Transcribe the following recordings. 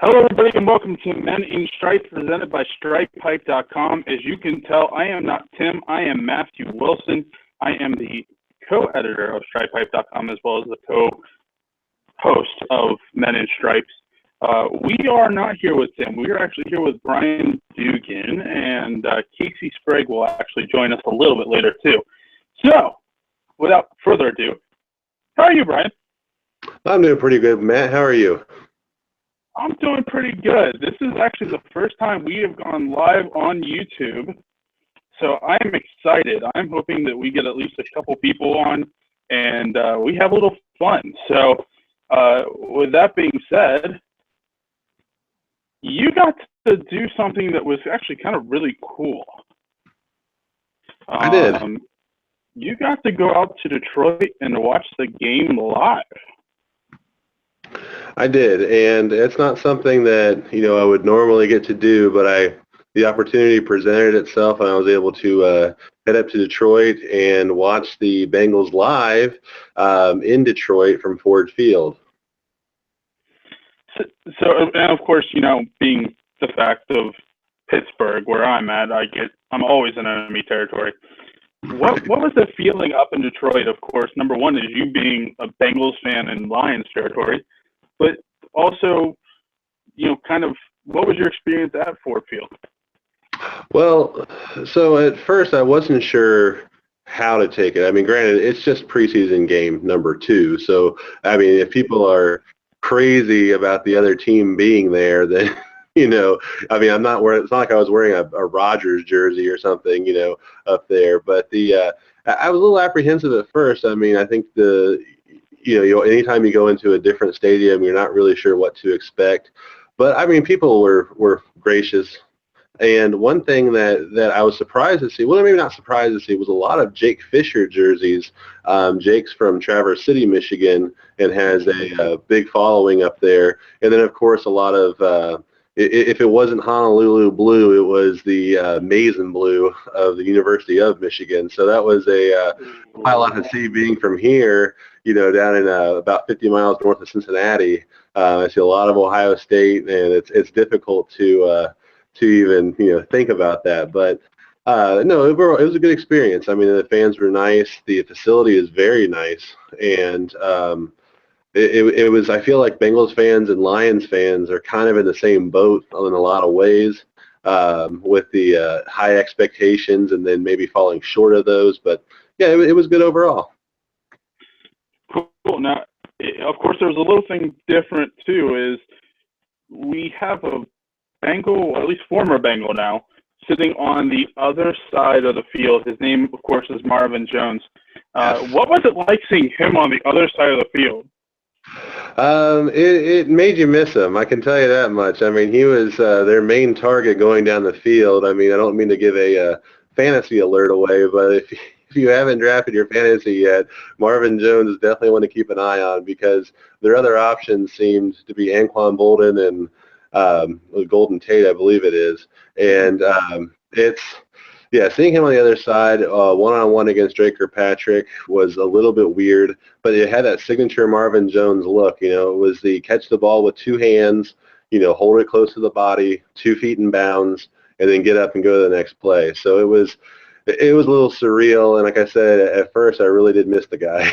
Hello, everybody, and welcome to Men in Stripe, presented by StripePipe.com. As you can tell, I am not Tim. I am Matthew Wilson. I am the co-editor of StripePipe.com as well as the co-host of Men in Stripes. We are not here with Tim. We are actually here with Brian Dugan, and Casey Sprague will actually join us a little bit later, too. So, without further ado, how are you, Brian? I'm doing pretty good, Matt. How are you? I'm doing pretty good. This is actually the first time we have gone live on YouTube, so I'm excited. I'm hoping that we get at least a couple people on, and we have a little fun. So with that being said, you got to do something that was actually kind of really cool. I did. You got to go out to Detroit and watch the game live. I did, and it's not something that I would normally get to do, but the opportunity presented itself, and I was able to head up to Detroit and watch the Bengals live in Detroit from Ford Field. So, and of course, being the fact of Pittsburgh, where I'm at, I'm always in enemy territory. What was the feeling up in Detroit? Of course, number one is you being a Bengals fan in Lions territory, but also, kind of what was your experience at Ford Field? Well, so at first I wasn't sure how to take it. I mean, granted, it's just preseason game number 2. So, I mean, if people are crazy about the other team being there, then, I mean, I'm not wearing, it's not like I was wearing a Rodgers jersey or something, up there. But I was a little apprehensive at first. I mean, I think anytime you go into a different stadium, you're not really sure what to expect. But, I mean, people were gracious. And one thing that I was surprised to see, well, maybe not surprised to see, was a lot of Jake Fisher jerseys. Jake's from Traverse City, Michigan, and has a big following up there. And then, of course, a lot of if it wasn't Honolulu blue, it was the maize and blue of the University of Michigan. So that was quite a lot to see being from here, down in about 50 miles north of Cincinnati. I see a lot of Ohio State, and it's difficult to even think about that. But no, it was a good experience. I mean, the fans were nice. The facility is very nice, and it was. I feel like Bengals fans and Lions fans are kind of in the same boat in a lot of ways, with the high expectations and then maybe falling short of those. But yeah, it was good overall. Cool. Now, of course, there's a little thing different too. Is we have a Bengal, or at least former Bengal now, sitting on the other side of the field. His name, of course, is Marvin Jones. What was it like seeing him on the other side of the field? It made you miss him. I can tell you that much. I mean, he was their main target going down the field. I mean, I don't mean to give a fantasy alert away, but if you haven't drafted your fantasy yet, Marvin Jones is definitely one to keep an eye on, because their other options seemed to be Anquan Bolden and Golden Tate, I believe it is. And seeing him on the other side, one-on-one against Drake Kirkpatrick was a little bit weird, but it had that signature Marvin Jones look. It was the catch the ball with 2 hands, hold it close to the body, 2 feet in bounds, and then get up and go to the next play. So it was a little surreal, and like I said, at first I really did miss the guy.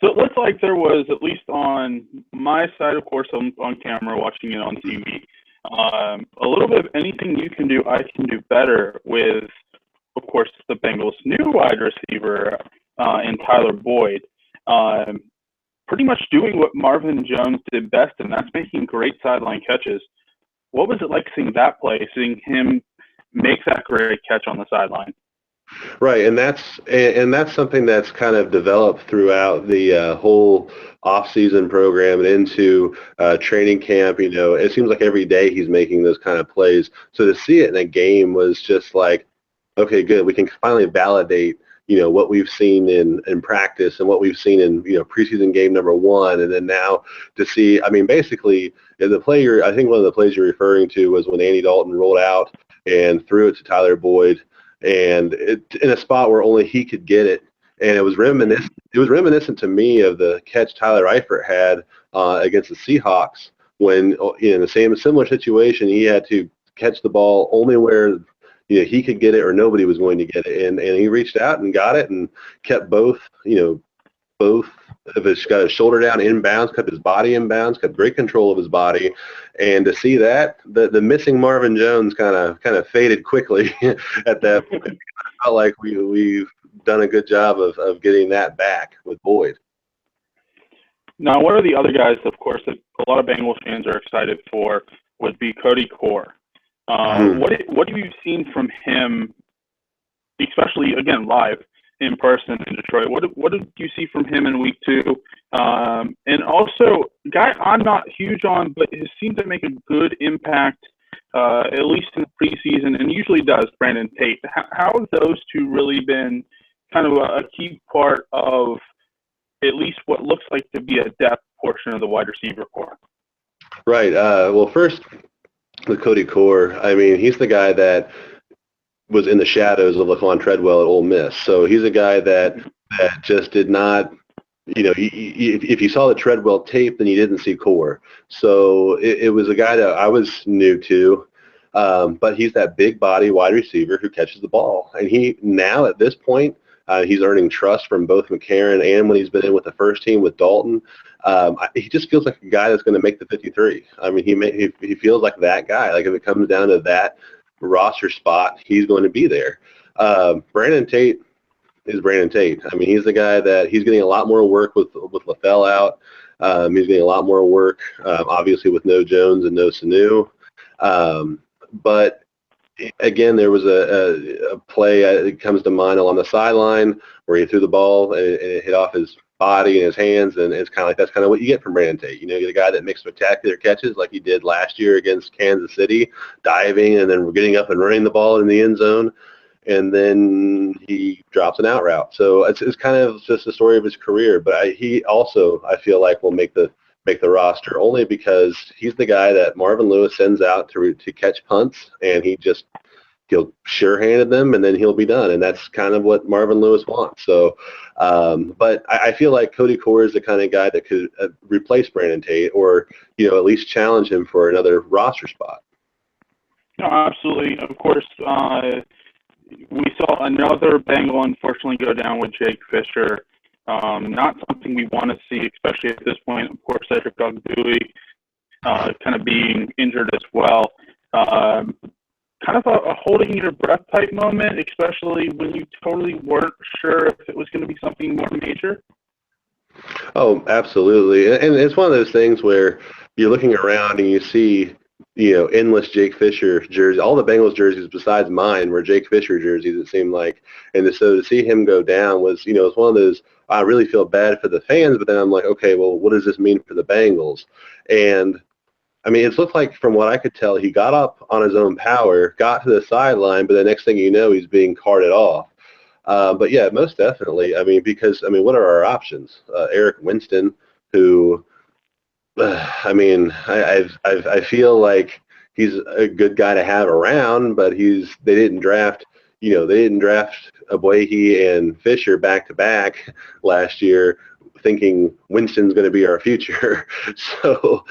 So it looks like there was, at least on my side, of course, on camera, watching it on TV, a little bit of anything you can do, I can do better with, of course, the Bengals' new wide receiver in Tyler Boyd. Pretty much doing what Marvin Jones did best, and that's making great sideline catches. What was it like seeing that play, seeing him make that great catch on the sideline? Right, and that's something that's kind of developed throughout the whole off-season program and into training camp. It seems like every day he's making those kind of plays. So to see it in a game was just like, okay, good. We can finally validate, what we've seen in practice and what we've seen in, preseason game number 1. And then now to see, I mean, basically the player, I think one of the plays you're referring to was when Andy Dalton rolled out and threw it to Tyler Boyd, and in a spot where only he could get it. And it was reminiscent to me of the catch Tyler Eifert had against the Seahawks when in the similar situation, he had to catch the ball only where he could get it or nobody was going to get it, and he reached out and got it and kept both of his, got his shoulder down inbounds, kept his body inbounds, kept great control of his body, and to see that the missing Marvin Jones kind of faded quickly at that point. I felt like we've done a good job of getting that back with Boyd. Now, one of the other guys, of course, that a lot of Bengals fans are excited for would be Cody Core. What have you seen from him, especially, again, live in person in Detroit? What did you see from him in week 2? And also, a guy I'm not huge on, but has seemed to make a good impact, at least in the preseason, and usually does, Brandon Tate. How have those two really been kind of a key part of at least what looks like to be a depth portion of the wide receiver core? Right. Well, first, with Cody Core, I mean, he's the guy that was in the shadows of Laquan Treadwell at Ole Miss. So he's a guy that just did not, if you saw the Treadwell tape, then you didn't see Core. So it was a guy that I was new to, but he's that big body wide receiver who catches the ball. And he now at this point, he's earning trust from both McCarron and when he's been in with the first team with Dalton. He just feels like a guy that's going to make the 53. I mean, he feels like that guy. Like if it comes down to that roster spot, he's going to be there. Brandon Tate is Brandon Tate. I mean, he's the guy that he's getting a lot more work with LaFell out. He's getting a lot more work, obviously with no Jones and no Sanu. But again, there was a play that comes to mind along the sideline where he threw the ball and it hit off his body and his hands, and it's kind of like that's kind of what you get from Brandon Tate. You get a guy that makes spectacular catches like he did last year against Kansas City, diving and then getting up and running the ball in the end zone, and then he drops an out route. So it's kind of just the story of his career. But he also, I feel like, will make the roster only because he's the guy that Marvin Lewis sends out to catch punts, and he'll sure-handed them, and then he'll be done. And that's kind of what Marvin Lewis wants. So, but I feel like Cody Core is the kind of guy that could replace Brandon Tate or, at least challenge him for another roster spot. No, absolutely. Of course, we saw another Bengal unfortunately go down with Jake Fisher. Not something we want to see, especially at this point. Of course, Cedric Ogbuehi kind of being injured as well. Kind of a holding your breath type moment, especially when you totally weren't sure if it was going to be something more major. Oh, absolutely. And it's one of those things where you're looking around and you see, endless Jake Fisher jerseys, all the Bengals jerseys besides mine were Jake Fisher jerseys, it seemed like. And so to see him go down was, it's one of those, I really feel bad for the fans, but then I'm like, okay, well, what does this mean for the Bengals? And I mean, it looked like, from what I could tell, he got up on his own power, got to the sideline, but the next thing you know, he's being carted off. But yeah, most definitely. I mean, because what are our options? Eric Winston, who, I mean, I feel like he's a good guy to have around, but they didn't draft Ogbuehi and Fisher back to back last year, thinking Winston's going to be our future. So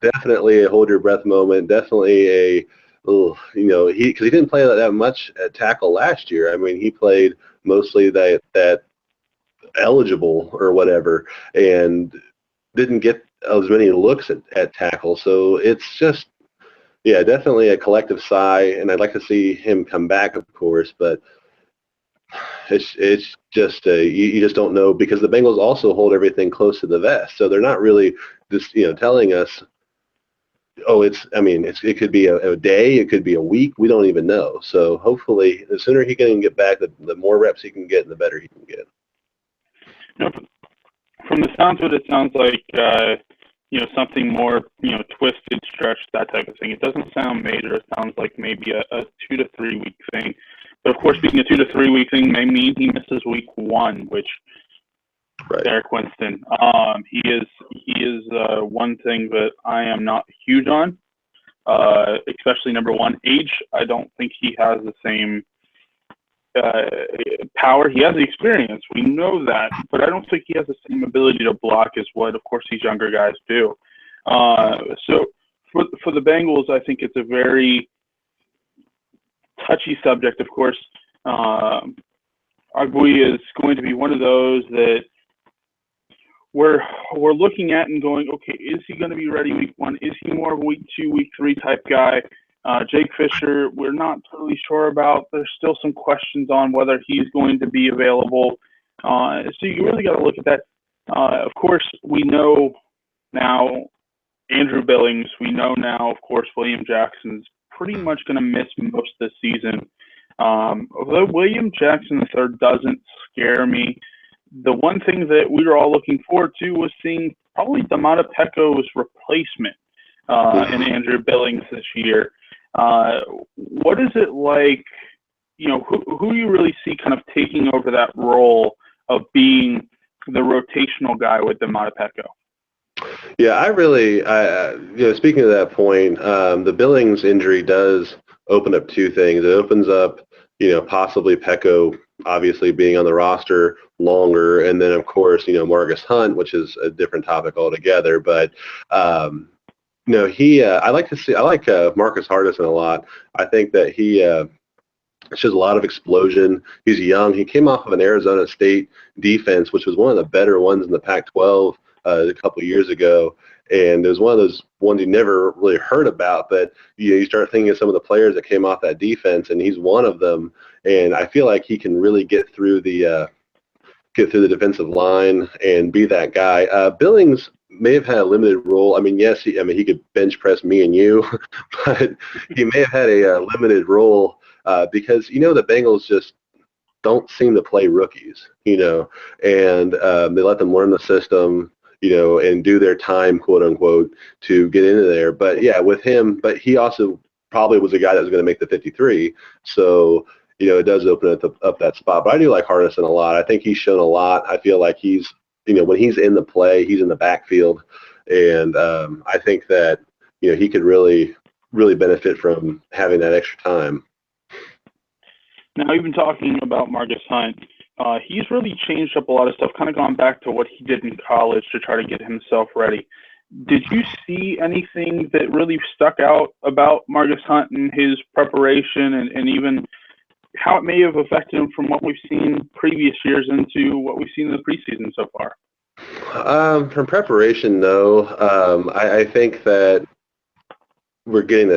definitely a hold your breath moment. Definitely because he didn't play that much at tackle last year. I mean, he played mostly that eligible or whatever, and didn't get as many looks at tackle. So it's just, definitely a collective sigh, and I'd like to see him come back, of course, but it's just you just don't know, because the Bengals also hold everything close to the vest, so they're not really just telling us, it could be a day, it could be a week, we don't even know. So hopefully the sooner he can get back, the more reps he can get and the better he can get. From the sounds of it sounds like something more twisted, stretched, that type of thing. It doesn't sound major. It sounds like maybe a 2 to 3 week thing. But of course, being a 2 to 3 week thing may mean he misses week 1, which right. Eric Winston. He is one thing that I am not huge on, especially number one, age. I don't think he has the same power. He has the experience. We know that, but I don't think he has the same ability to block as what, of course, these younger guys do. So for the Bengals, I think it's a very touchy subject. Of course, Agui is going to be one of those that we're looking at and going, okay, is he going to be ready week 1? Is he more of a week 2, week 3 type guy? Jake Fisher, we're not totally sure about. There's still some questions on whether he's going to be available. So you really got to look at that. Of course, we know now Andrew Billings. We know now, of course, William Jackson's pretty much going to miss most of the season. Although William Jackson III doesn't scare me, the one thing that we were all looking forward to was seeing probably Damata Pecco's replacement in Andrew Billings this year. What is it like, who do you really see kind of taking over that role of being the rotational guy with Damata Pecco? Yeah, speaking of that point, the Billings injury does open up two things. It opens up, possibly Pecco obviously being on the roster longer, and then of course, Marcus Hunt, which is a different topic altogether. But I like Marcus Hardison a lot. I think that he shows a lot of explosion. He's young. He came off of an Arizona State defense, which was one of the better ones in the Pac-12 a couple of years ago. And it was one of those ones you never really heard about, but you start thinking of some of the players that came off that defense, and he's one of them. And I feel like he can really get through the defensive line and be that guy. Billings may have had a limited role. I mean, yes, he could bench press me and you, but he may have had a limited role because the Bengals just don't seem to play rookies, and they let them learn the system, and do their time, quote unquote, to get into there. But yeah, with him, but he also probably was a guy that was going to make the 53. So, it does open up that spot. But I do like Hardison a lot. I think he's shown a lot. I feel like he's, when he's in the play, he's in the backfield. And I think that, he could really, really benefit from having that extra time. Now, even talking about Marcus Hunt, he's really changed up a lot of stuff, kind of gone back to what he did in college to try to get himself ready. Did you see anything that really stuck out about Marcus Hunt and his preparation and even how it may have affected him from what we've seen previous years into what we've seen in the preseason so far? From preparation, no. I think that we're getting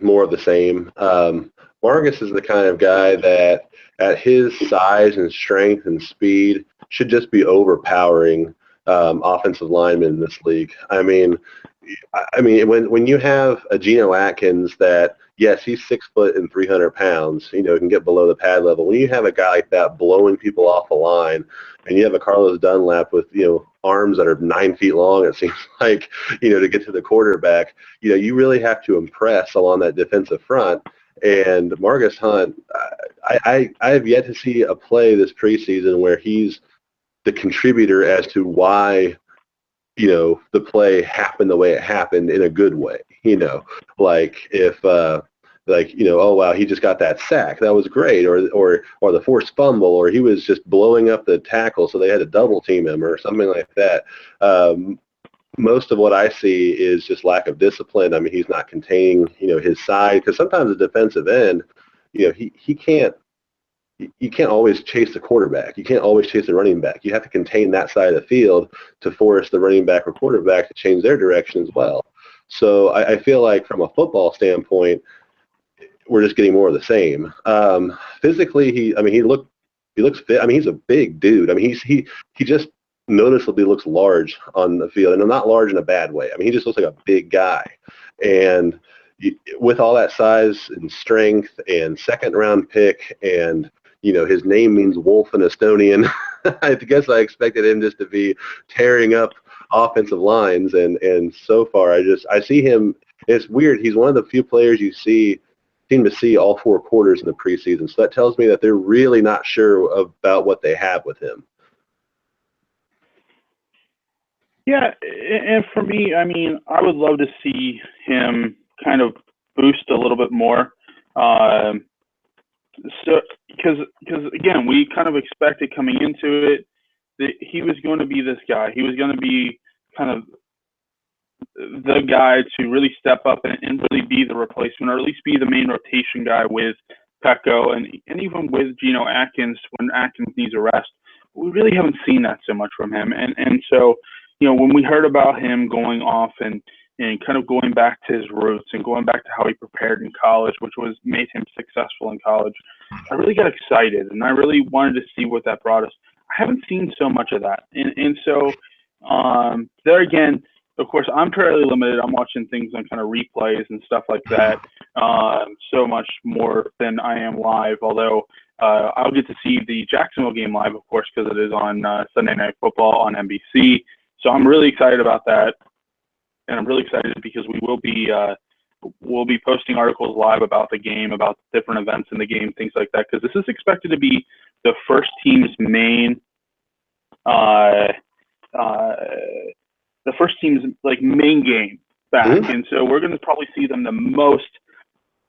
more of the same. Marcus is the kind of guy that at his size and strength and speed should just be overpowering offensive linemen in this league. I mean, when you have a Geno Atkins that, yes, he's 6 foot and 300 pounds, can get below the pad level. When you have a guy like that blowing people off the line, and you have a Carlos Dunlap with, arms that are 9 feet long, it seems like, to get to the quarterback, you really have to impress along that defensive front. And Marcus Hunt, I have yet to see a play this preseason where he's the contributor as to why, the play happened the way it happened in a good way. Like if, oh, wow, he just got that sack. That was great. Or the forced fumble, or he was just blowing up the tackle, so they had to double team him or something like that. Most of what I see is just lack of discipline. I mean, he's not containing, his side, because sometimes the defensive end, he can't. You can't always chase the quarterback. You can't always chase the running back. You have to contain that side of the field to force the running back or quarterback to change their direction as well. So I feel like from a football standpoint, we're just getting more of the same. Physically, he looks fit. I mean, he's a big dude. I mean, he just noticeably looks large on the field, and not large in a bad way. I mean, he just looks like a big guy. And with all that size and strength and second-round pick, and his name means wolf in Estonian, I guess I expected him just to be tearing up offensive lines, and so far I see him. It's weird. He's one of the few players you seem to see all 4 quarters in the preseason. So that tells me that they're really not sure about what they have with him. Yeah, and for me, I mean, I would love to see him kind of boost a little bit more. So, because again, we kind of expected coming into it that he was going to be this guy. He was going to be kind of the guy to really step up and really be the replacement, or at least be the main rotation guy with Pecco and even with Geno Atkins when Atkins needs a rest. We really haven't seen that so much from him. And so, when we heard about him going off and kind of going back to his roots and going back to how he prepared in college, which made him successful in college, I really got excited, and I really wanted to see what that brought us. I haven't seen so much of that. And so there again, of course, I'm fairly limited. I'm watching things on kind of replays and stuff like that, so much more than I am live, although I'll get to see the Jacksonville game live, of course, because it is on Sunday Night Football on NBC. So I'm really excited about that, and I'm really excited because we'll be posting articles live about the game, about different events in the game, things like that, because this is expected to be the first team's main main game back. Mm-hmm. And so we're going to probably see them the most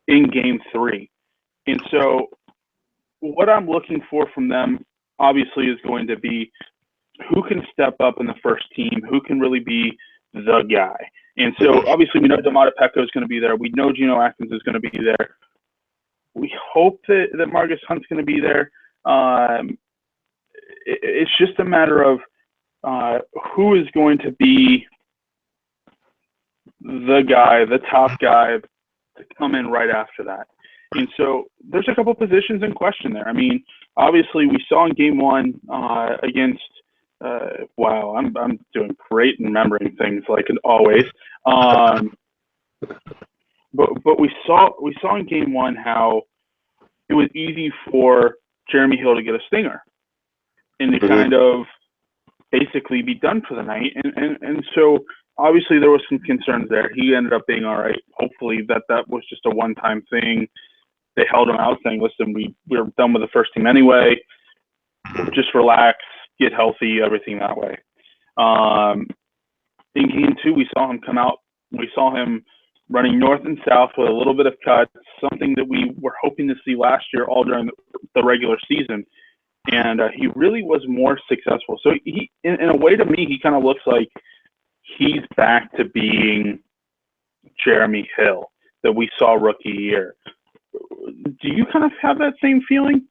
in game 3. And so what I'm looking for from them obviously is going to be who can step up in the first team, who can really be the guy. And so obviously we know Domata Pecco is going to be there. We know Geno Atkins is going to be there. We hope that Marcus Hunt's going to be there. It's just a matter of who is going to be the guy, the top guy to come in right after that. And so there's a couple positions in question there. I mean, obviously we saw in game 1 against wow, I'm doing great in remembering things like always. But we saw in game 1 how it was easy for Jeremy Hill to get a stinger and to kind of basically be done for the night. And so obviously there was some concerns there. He ended up being all right. Hopefully that was just a one-time thing. They held him out saying, listen, we're done with the first team anyway. Just relax, get healthy, everything that way. In game 2, we saw him come out. We saw him running north and south with a little bit of cuts, something that we were hoping to see last year all during the regular season. And he really was more successful. So he, in a way, to me, he kind of looks like he's back to being Jeremy Hill that we saw rookie year. Do you kind of have that same feeling?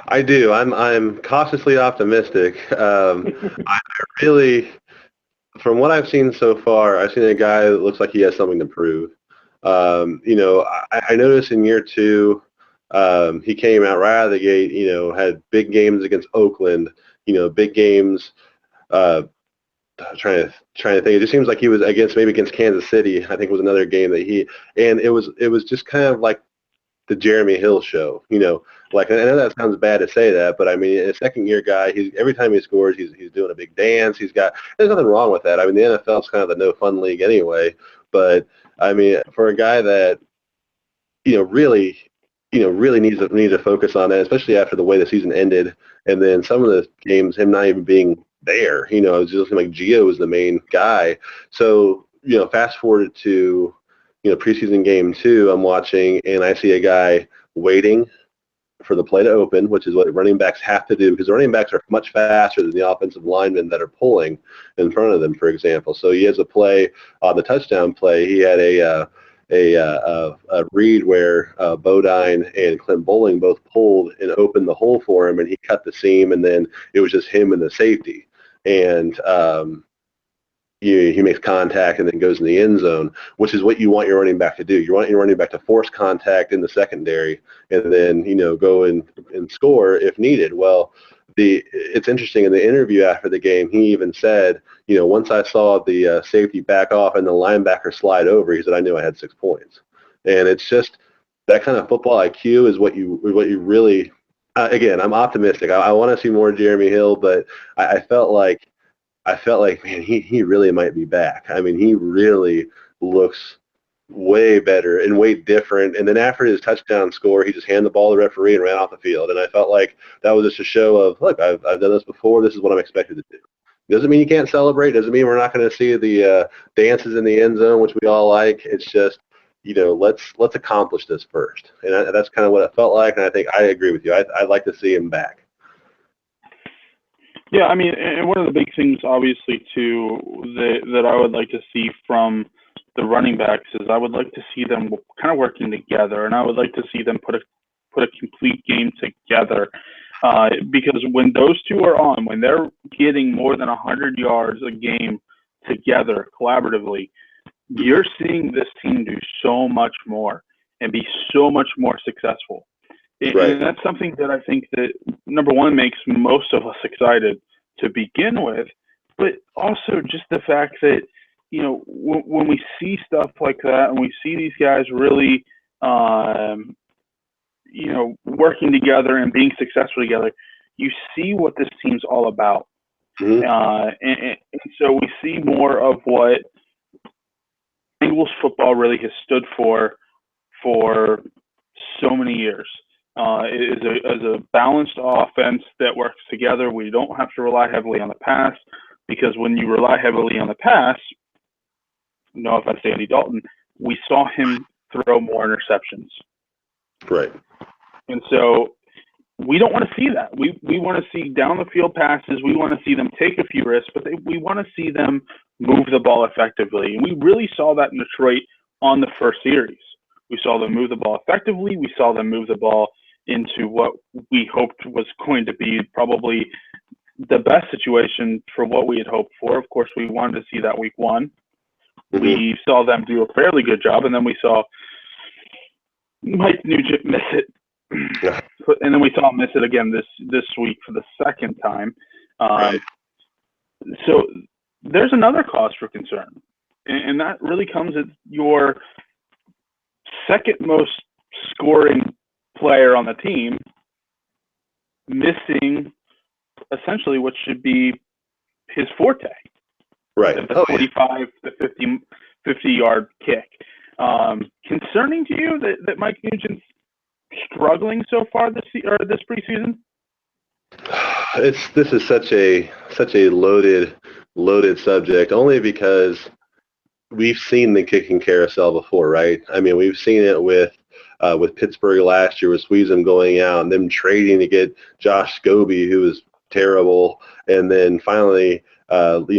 I do. I'm cautiously optimistic. I really, from what I've seen so far, I've seen a guy that looks like he has something to prove. I noticed in year 2, he came out right out of the gate, had big games against Oakland, big games. Trying to think. It just seems like he was against Kansas City. I think was another game that and it was just kind of like the Jeremy Hill show, like, I know that sounds bad to say that, but I mean, a second-year guy, every time he scores, he's doing a big dance. There's nothing wrong with that. I mean, the NFL's kind of the no-fun league anyway, but I mean, for a guy that, really needs to focus on that, especially after the way the season ended, and then some of the games, him not even being there, it was just like Gio was the main guy. So, fast forward to, preseason game 2, I'm watching, and I see a guy waiting for the play to open, which is what running backs have to do, because the running backs are much faster than the offensive linemen that are pulling in front of them, for example. So he has a play on the touchdown play. He had a read where Bodine and Clint Bowling both pulled and opened the hole for him, and he cut the seam, and then it was just him and the safety. And he makes contact and then goes in the end zone, which is what you want your running back to do. You want your running back to force contact in the secondary and then, go and score if needed. Well, it's interesting, in the interview after the game, he even said, once I saw the safety back off and the linebacker slide over, he said, I knew I had 6 points. And it's just that kind of football IQ is what you really, again, I'm optimistic. I want to see more Jeremy Hill, but I felt like, man, he really might be back. I mean, he really looks way better and way different. And then after his touchdown score, he just handed the ball to the referee and ran off the field. And I felt like that was just a show of, look, I've done this before. This is what I'm expected to do. Doesn't mean you can't celebrate. Doesn't mean we're not going to see the dances in the end zone, which we all like. It's just, let's accomplish this first. And that's kind of what it felt like. And I think I agree with you. I'd like to see him back. Yeah, I mean, and one of the big things, obviously, too, that I would like to see from the running backs is I would like to see them kind of working together, and I would like to see them put a complete game together. Because when those two are on, when they're getting more than 100 yards a game together collaboratively, you're seeing this team do so much more and be so much more successful. Right. And that's something that I think that, number one, makes most of us excited to begin with, but also just the fact that, when we see stuff like that and we see these guys really, working together and being successful together, you see what this team's all about. Mm-hmm. And so we see more of what Bengals football really has stood for so many years. Is a balanced offense that works together. We don't have to rely heavily on the pass, because when you rely heavily on the pass, no offense to Andy Dalton, we saw him throw more interceptions. Right. And so we don't want to see that. We want to see down the field passes. We want to see them take a few risks, but we want to see them move the ball effectively. And we really saw that in Detroit on the first series. We saw them move the ball effectively. We saw them move the ball into what we hoped was going to be probably the best situation for what we had hoped for. Of course, we wanted to see that week one. Mm-hmm. We saw them do a fairly good job, and then we saw Mike Nugent miss it. And then we saw him miss it again this week for the second time. Right. So there's another cause for concern, and that really comes at your second most scoring player on the team missing essentially what should be his forte. Right. The 45 to 50-yard kick. Concerning to you that Mike Nugent's struggling so far this preseason? This is such a loaded subject, only because we've seen the kicking carousel before, right? I mean, we've seen it with Pittsburgh last year, with Sweezum going out and them trading to get Josh Scobie, who was terrible, and then finally, relying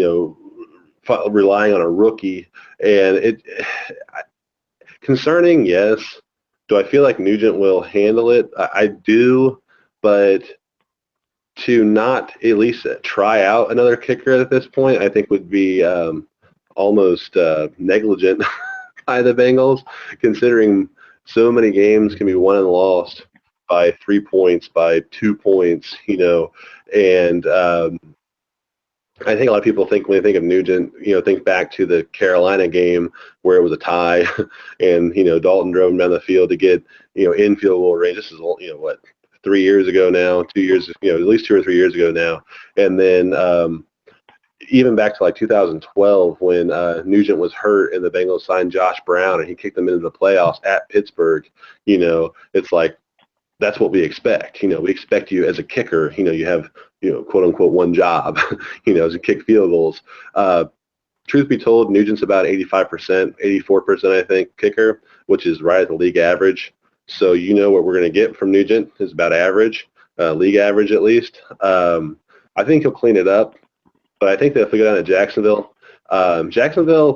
on a rookie. And concerning, yes. Do I feel like Nugent will handle it? I do, but to not at least try out another kicker at this point, I think would be almost negligent by the Bengals, considering so many games can be won and lost by 3 points, by 2 points, and I think a lot of people think, when they think of Nugent, think back to the Carolina game where it was a tie and, Dalton drove him down the field to get, in field goal range. This is, 3 years ago now, 2 years, at least 2 or 3 years ago now. And then even back to like 2012 when Nugent was hurt and the Bengals signed Josh Brown and he kicked them into the playoffs at Pittsburgh, it's like, that's what we expect. We expect you as a kicker, you have, quote unquote, one job, as a kick field goals. Truth be told, Nugent's about 85%, 84%, I think, kicker, which is right at the league average. So what we're going to get from Nugent is about average, league average at least. I think he'll clean it up, but I think that if we go down to Jacksonville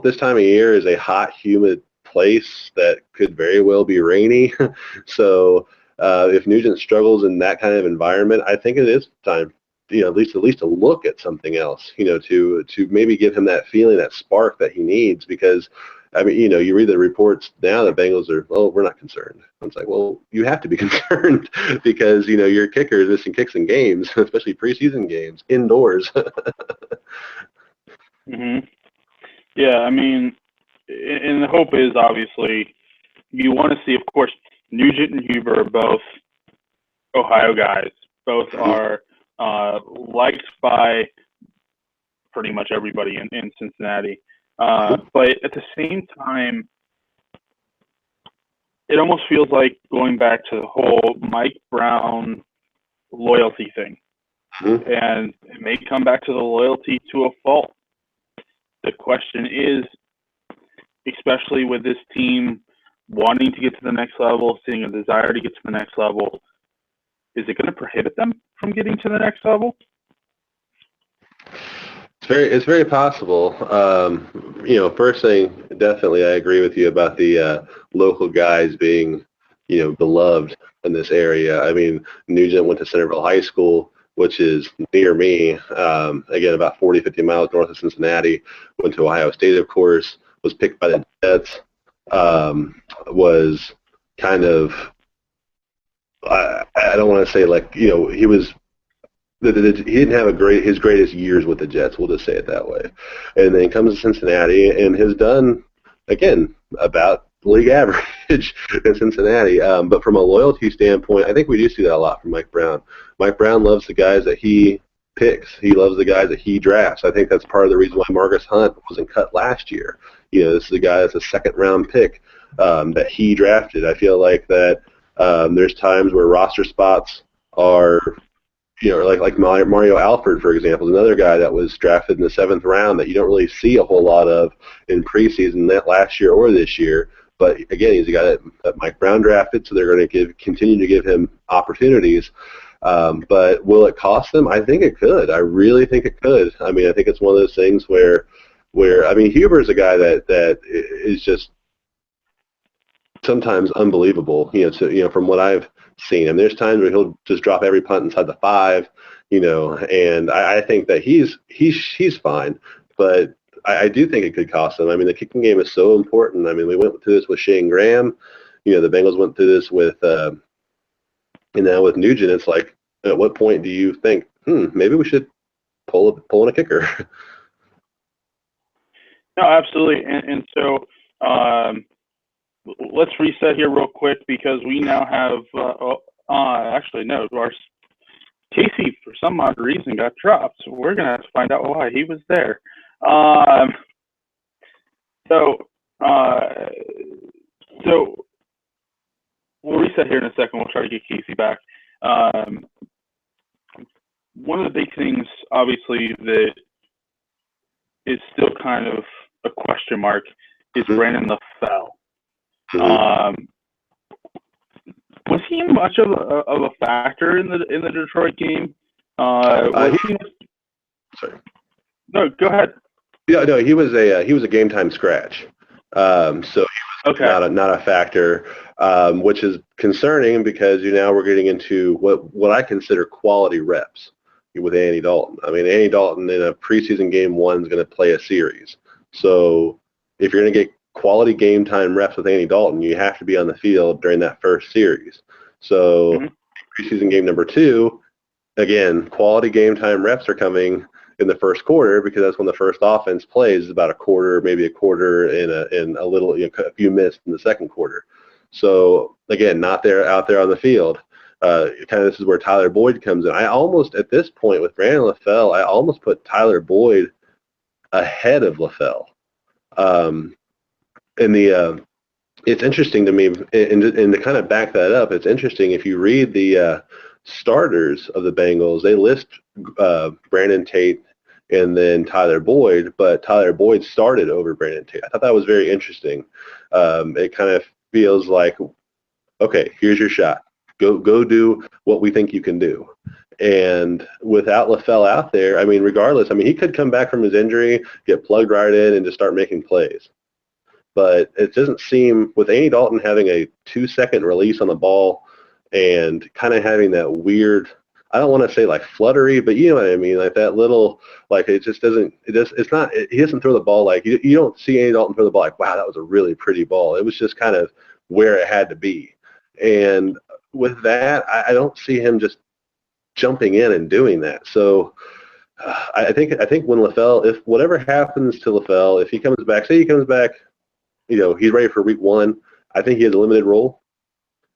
this time of year is a hot, humid place that could very well be rainy. So if Nugent struggles in that kind of environment, I think it is time, at least to look at something else, to maybe give him that feeling, that spark that he needs. Because, I mean, you read the reports now, the Bengals are, we're not concerned. It's like, well, you have to be concerned because, your kicker is missing kicks in games, especially preseason games, indoors. Mm-hmm. Yeah, I mean, and the hope is, obviously, you want to see, of course, Nugent and Huber are both Ohio guys. Both are liked by pretty much everybody in Cincinnati. But at the same time, it almost feels like going back to the whole Mike Brown loyalty thing. And it may come back to the loyalty to a fault. The question is, especially with this team wanting to get to the next level, seeing a desire to get to the next level, is it going to prohibit them from getting to the next level? It's very possible. First thing, definitely, I agree with you about the local guys being, beloved in this area. I mean, Nugent went to Centerville High School, which is near me. Again, about 40, 50 miles north of Cincinnati. Went to Ohio State, of course. Was picked by the Jets. Was kind of, I don't want to say like, he was he didn't have his greatest years with the Jets. We'll just say it that way. And then he comes to Cincinnati and has done again about league average in Cincinnati. But from a loyalty standpoint, I think we do see that a lot from Mike Brown. Mike Brown loves the guys that he picks. He loves the guys that he drafts. I think that's part of the reason why Marcus Hunt wasn't cut last year. This is a guy that's a second round pick that he drafted. I feel like that there's times where roster spots are like Mario Alford, for example, is another guy that was drafted in the 7th round that you don't really see a whole lot of in preseason that last year or this year. But again, he's a guy that Mike Brown drafted, so they're going to continue to give him opportunities. But will it cost them? I think it could. I really think it could. I mean, I think it's one of those things where I mean, Huber's a guy that is just sometimes unbelievable. From what I've seen him, there's times where he'll just drop every punt inside the 5. And I think that he's fine, but I do think it could cost them. I mean, the kicking game is so important. I mean, we went through this with Shane Graham. The Bengals went through this with, now with Nugent. It's like, at what point do you think, maybe we should pull in a kicker? No, absolutely. And so let's reset here real quick because we now have actually no, Casey for some odd reason got dropped, so we're gonna have to find out why he was there. So we'll reset here in a second. We'll try to get Casey back. One of the big things, obviously, that is still kind of a question mark is Brandon LaFell. Was he much of a factor in the Detroit game? Sorry. No, go ahead. Yeah, no, he was a game time scratch. So he was not a factor, which is concerning because now we're getting into what I consider quality reps with Andy Dalton. I mean, Andy Dalton in a preseason game 1 is going to play a series. So if you're going to get quality game time reps with Andy Dalton, you have to be on the field during that first series. So preseason game number 2, again, quality game time reps are coming in the first quarter because that's when the first offense plays, about a quarter, maybe a quarter, and a little, a few minutes in the second quarter. So again, not out there on the field. This is where Tyler Boyd comes in. I almost, at this point with Brandon LaFell, I almost put Tyler Boyd ahead of LaFell. It's interesting to me, and to kind of back that up, it's interesting if you read the starters of the Bengals, they list Brandon Tate and then Tyler Boyd, but Tyler Boyd started over Brandon Tate. I thought that was very interesting. It kind of feels like, okay, here's your shot. Go do what we think you can do. And without LaFell out there, I mean, regardless, I mean, he could come back from his injury, get plugged right in, and just start making plays. But it doesn't seem, with Andy Dalton having a 2-second release on the ball and kind of having that weird, I don't want to say like fluttery, but you know what I mean, like that little, like it just doesn't, he doesn't throw the ball like, you don't see Andy Dalton throw the ball like, wow, that was a really pretty ball. It was just kind of where it had to be. And with that, I don't see him just jumping in and doing that. So I think when LaFell, if whatever happens to LaFell, if he comes back, say he comes back, he's ready for week 1, I think he has a limited role.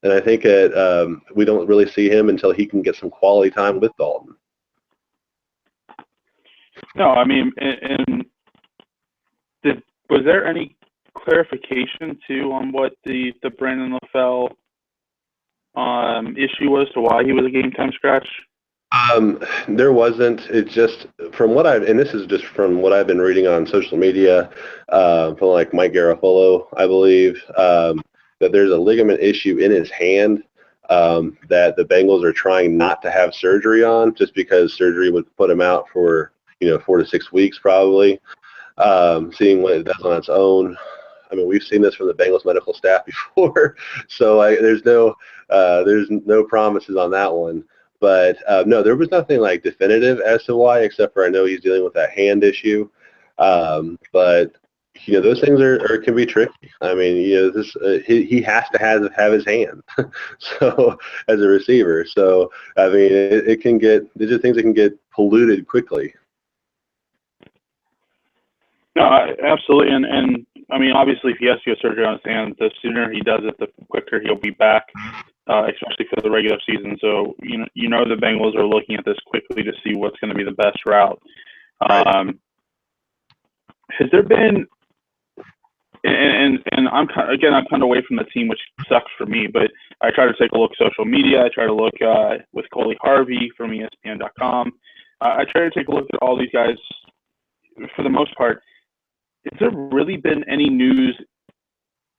And I think that we don't really see him until he can get some quality time with Dalton. No, I mean, and was there any clarification too on what the Brandon LaFell issue was to why he was a game time scratch? There wasn't. It's just from what and this is just from what I've been reading on social media, from like Mike Garafolo, I believe, that there's a ligament issue in his hand that the Bengals are trying not to have surgery on, just because surgery would put him out for 4 to 6 weeks probably. Seeing what it does on its own. I mean, we've seen this from the Bengals medical staff before, so there's no promises on that one. But no, there was nothing like definitive as to why, except for I know he's dealing with that hand issue. But those things can be tricky. I mean, this he has to have his hand, so as a receiver. So I mean, it can get, these are things that can get polluted quickly. No, absolutely, and I mean, obviously, if he has to get surgery on his hand, the sooner he does it, the quicker he'll be back, especially for the regular season. So the Bengals are looking at this quickly to see what's going to be the best route. Has there been, and I'm kind of away from the team, which sucks for me, but I try to take a look at social media. I try to look with Coley Harvey from ESPN.com. I try to take a look at all these guys. For the most part, has there really been any news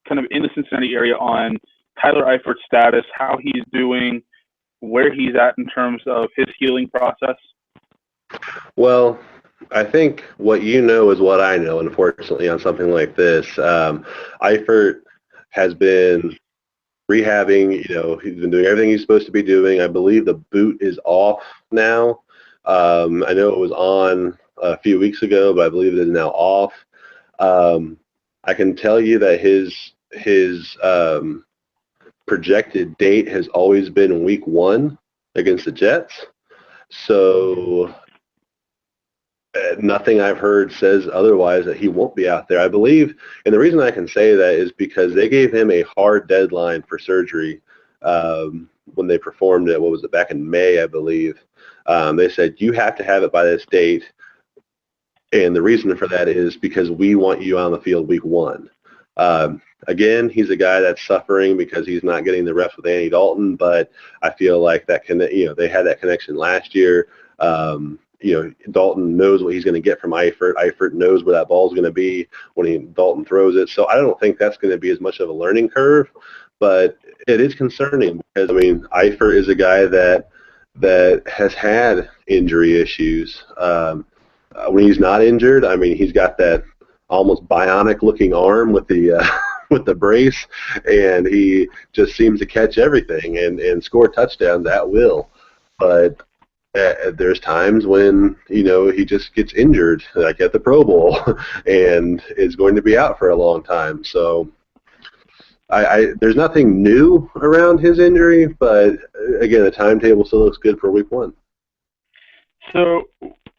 kind of in the Cincinnati area on Tyler Eifert's status, how he's doing, where he's at in terms of his healing process? Well, I think what you know is what I know, unfortunately, on something like this. Eifert has been rehabbing, he's been doing everything he's supposed to be doing. I believe the boot is off now. I know it was on a few weeks ago, but I believe it is now off. I can tell you that his projected date has always been week 1 against the Jets. So nothing I've heard says otherwise that he won't be out there. I believe, and the reason I can say that is because they gave him a hard deadline for surgery when they performed it. What was it, back in May, I believe. They said, you have to have it by this date. And the reason for that is because we want you on the field week 1. Again, he's a guy that's suffering because he's not getting the reps with Andy Dalton, but I feel like they had that connection last year. Dalton knows what he's going to get from Eifert. Eifert knows where that ball is going to be when Dalton throws it. So I don't think that's going to be as much of a learning curve, but it is concerning because, I mean, Eifert is a guy that has had injury issues. When he's not injured, I mean, he's got that almost bionic-looking arm with the with the brace, and he just seems to catch everything and score touchdowns at will. But there's times when he just gets injured, like at the Pro Bowl, and is going to be out for a long time. So there's nothing new around his injury, but again, the timetable still looks good for week 1. So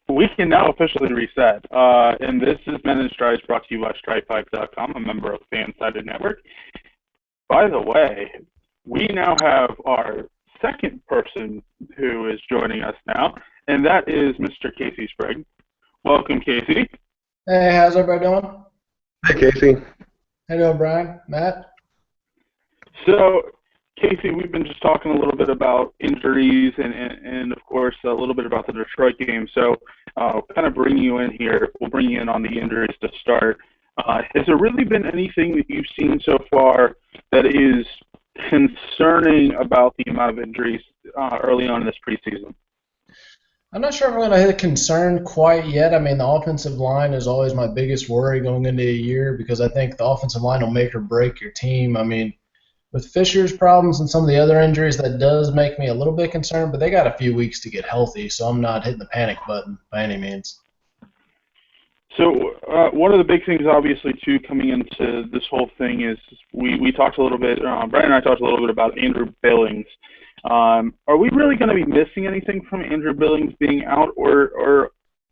we can now officially reset. And this is Men in Strides, brought to you by StridePipe.com, a member of Fansided Network. By the way, we now have our second person who is joining us now, and that is Mr. Casey Sprague. Welcome, Casey. Hey, how's everybody doing? Hey, Casey. How you doing, Brian? Matt? So, Casey, we've been just talking a little bit about injuries and of course, a little bit about the Detroit game. So, kind of bring you in here. We'll bring you in on the injuries to start. Has there really been anything that you've seen so far that is concerning about the amount of injuries early on in this preseason? I'm not sure if I'm going to hit concern quite yet. I mean, the offensive line is always my biggest worry going into a year because I think the offensive line will make or break your team. I mean, with Fisher's problems and some of the other injuries, that does make me a little bit concerned, but they got a few weeks to get healthy, so I'm not hitting the panic button by any means. So one of the big things, obviously, too, coming into this whole thing is we talked a little bit, Brian and I talked a little bit about Andrew Billings. Are we really going to be missing anything from Andrew Billings being out, or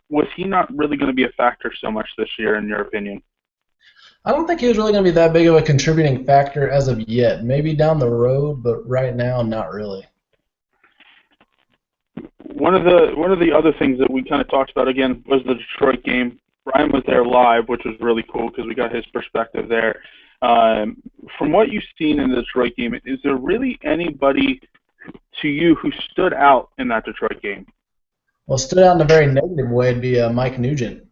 was he not really going to be a factor so much this year, in your opinion? I don't think he was really going to be that big of a contributing factor as of yet. Maybe down the road, but right now, not really. One of the other things that we kind of talked about, again, was the Detroit game. Brian was there live, which was really cool because we got his perspective there. From what you've seen in the Detroit game, is there really anybody to you who stood out in that Detroit game? Well, stood out in a very negative way would be Mike Nugent.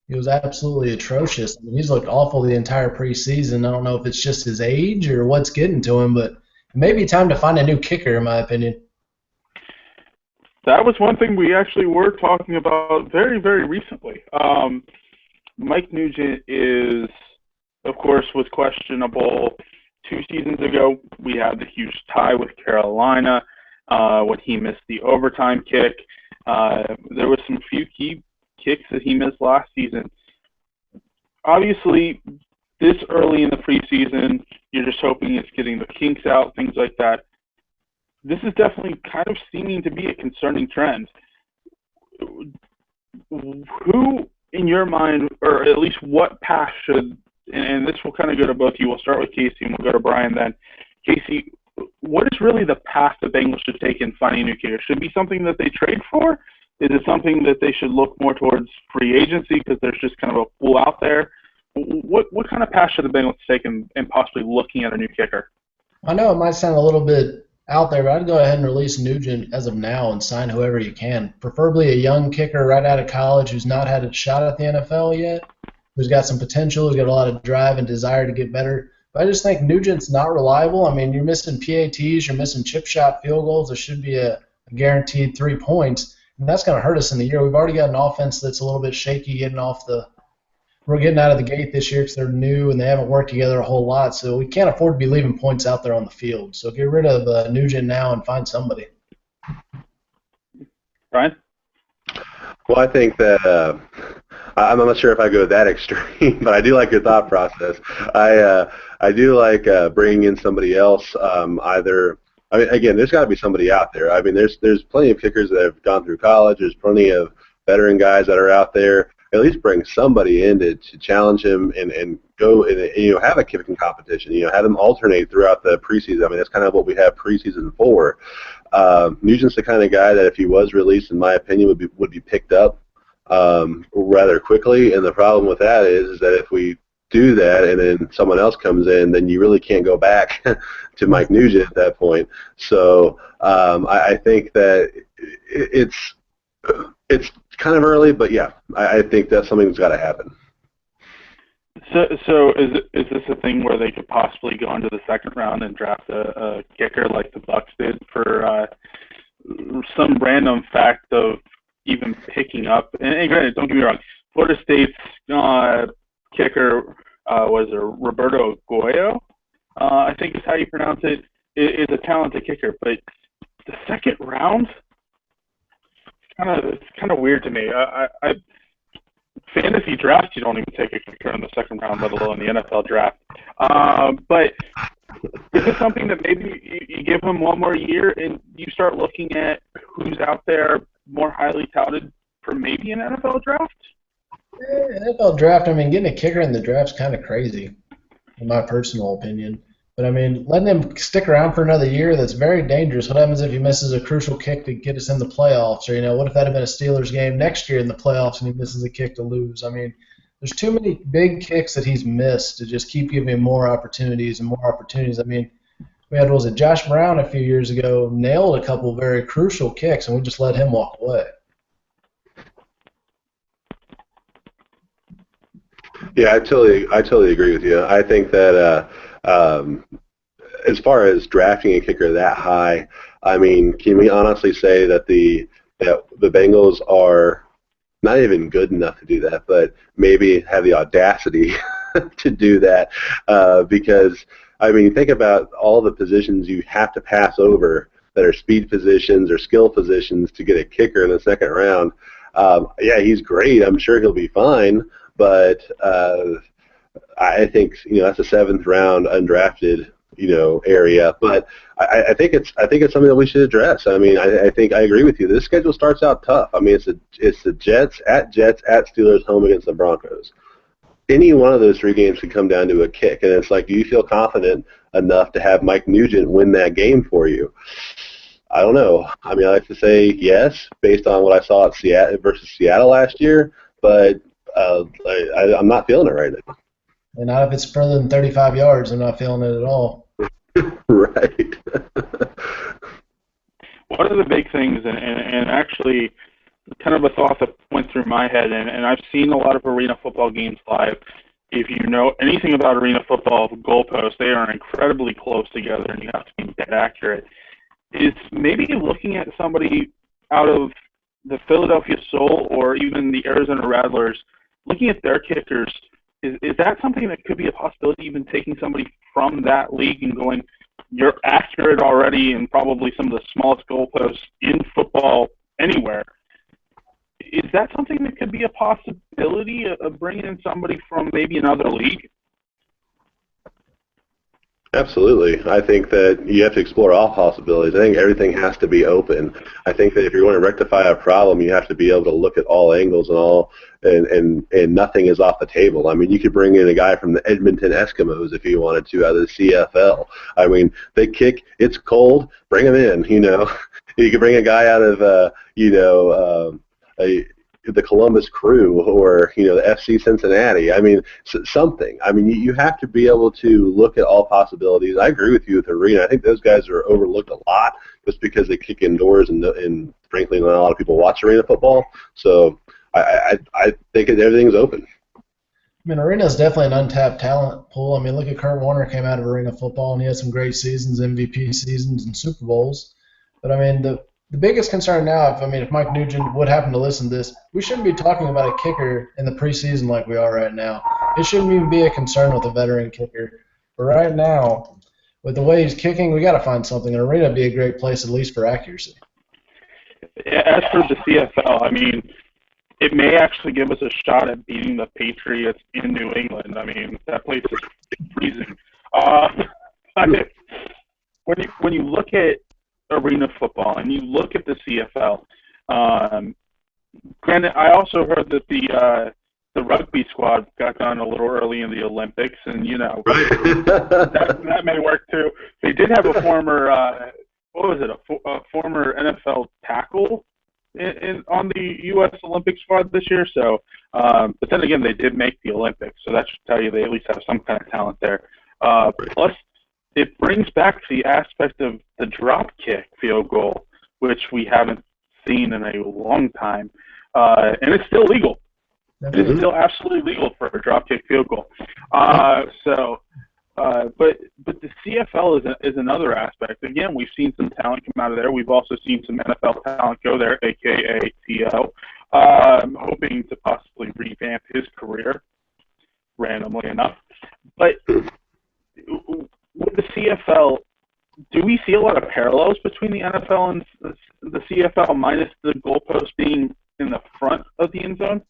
He was absolutely atrocious. I mean, he's looked awful the entire preseason. I don't know if it's just his age or what's getting to him, but it may be time to find a new kicker, in my opinion. That was one thing we actually were talking about very, very recently. Mike Nugent of course, was questionable 2 seasons ago. We had the huge tie with Carolina when he missed the overtime kick. There was some few key kicks that he missed last season. Obviously, this early in the preseason, you're just hoping it's getting the kinks out, things like that. This is definitely kind of seeming to be a concerning trend. Who, in your mind, or at least what path should, and this will kind of go to both of you, we'll start with Casey and we'll go to Brian then. Casey, what is really the path the Bengals should take in finding a new kicker? Should it be something that they trade for? Is it something that they should look more towards free agency because there's just kind of a pool out there? What kind of path should the Bengals take in possibly looking at a new kicker? I know it might sound a little bit out there, but I'd go ahead and release Nugent as of now and sign whoever you can. Preferably a young kicker right out of college who's not had a shot at the NFL yet, who's got some potential, who's got a lot of drive and desire to get better. But I just think Nugent's not reliable. I mean, you're missing PATs, you're missing chip shot field goals. There should be a guaranteed 3 points, and that's going to hurt us in the year. We've already got an offense that's a little bit shaky we're getting out of the gate this year because they're new and they haven't worked together a whole lot. So we can't afford to be leaving points out there on the field. So get rid of Nugent now and find somebody. Brian? Well, I think that I'm not sure if I go that extreme, but I do like your thought process. I do like bringing in somebody else. Again, there's got to be somebody out there. I mean, there's plenty of kickers that have gone through college. There's plenty of veteran guys that are out there. At least bring somebody in to challenge him and go and have a kicking competition. Have them alternate throughout the preseason. I mean, that's kind of what we have preseason for. Nugent's the kind of guy that if he was released, in my opinion, would be picked up rather quickly. And the problem with that is that if we do that and then someone else comes in, then you really can't go back to Mike Nugent at that point. So I think that it's kind of early, but yeah, I think that's something that's got to happen. So is this a thing where they could possibly go into the second round and draft a kicker like the Bucs did for some random fact of even picking up? And granted, don't get me wrong, Florida State's kicker was Roberto Goyo, I think is how you pronounce it, is a talented kicker, but the second round. It's kind of weird to me. Fantasy draft, you don't even take a kicker in the second round, let alone the NFL draft. But is it something that maybe you give him one more year and you start looking at who's out there more highly touted for maybe an NFL draft? NFL draft, I mean, getting a kicker in the draft's kind of crazy, in my personal opinion. But, I mean, letting him stick around for another year, that's very dangerous. What happens if he misses a crucial kick to get us in the playoffs? Or, what if that had been a Steelers game next year in the playoffs and he misses a kick to lose? I mean, there's too many big kicks that he's missed to just keep giving him more opportunities and more opportunities. I mean, we had, Josh Brown a few years ago nailed a couple very crucial kicks, and we just let him walk away. Yeah, I totally agree with you. I think that as far as drafting a kicker that high, I mean, can we honestly say that the Bengals are not even good enough to do that, but maybe have the audacity to do that? Because, I mean, think about all the positions you have to pass over that are speed positions or skill positions to get a kicker in the second round. Yeah, he's great. I'm sure he'll be fine. But I think that's a seventh round undrafted area. But I think it's something that we should address. I mean, I think I agree with you. This schedule starts out tough. I mean, it's the Jets at Steelers, home against the Broncos. Any one of those 3 games could come down to a kick, and it's like, do you feel confident enough to have Mike Nugent win that game for you? I don't know. I mean, I like to say yes, based on what I saw at Seattle versus Seattle last year, but I'm not feeling it right now. And not if it's further than 35 yards, I'm not feeling it at all. Right. One of the big things, and actually kind of a thought that went through my head, and I've seen a lot of arena football games live. If you know anything about arena football goalposts, they are incredibly close together, and you have to be dead accurate. Is maybe looking at somebody out of the Philadelphia Soul or even the Arizona Rattlers, looking at their kickers, is that something that could be a possibility, even taking somebody from that league and going, you're accurate already and probably some of the smallest goalposts in football anywhere? Is that something that could be a possibility of bringing in somebody from maybe another league? Absolutely. I think that you have to explore all possibilities. I think everything has to be open. I think that if you're going to rectify a problem, you have to be able to look at all angles and all, and nothing is off the table. I mean, you could bring in a guy from the Edmonton Eskimos if you wanted to out of the CFL. I mean, they kick, it's cold, bring them in, you know. You could bring a guy out of, the Columbus Crew or, you know, the FC Cincinnati. I mean, something. I mean, you have to be able to look at all possibilities. I agree with you with Arena. I think those guys are overlooked a lot just because they kick indoors and frankly, not a lot of people watch arena football. So I think everything's open. I mean, Arena is definitely an untapped talent pool. I mean, look at Kurt Warner came out of Arena football, and he had some great seasons, MVP seasons, and Super Bowls. But, I mean, the biggest concern now, if Mike Nugent would happen to listen to this, we shouldn't be talking about a kicker in the preseason like we are right now. It shouldn't even be a concern with a veteran kicker. But right now, with the way he's kicking, we got to find something. And Arena would be a great place, at least for accuracy. As for the CFL, I mean, it may actually give us a shot at beating the Patriots in New England. I mean, that place is freezing. When you look at arena football and you look at the CFL, granted, I also heard that the rugby squad got done a little early in the Olympics, and you know that may work too. They did have a former a former NFL tackle on the U.S. Olympic squad this year. So, but then again, they did make the Olympics, so that should tell you they at least have some kind of talent there. Plus, it brings back the aspect of the drop kick field goal, which we haven't seen in a long time, and it's still legal. It's still absolutely legal for a drop kick field goal. But the CFL is another aspect. Again, we've seen some talent come out of there. We've also seen some NFL talent go there, aka T.O. Hoping to possibly revamp his career, randomly enough. But with the CFL, do we see a lot of parallels between the NFL and the CFL, minus the goalpost being in the front of the end zone?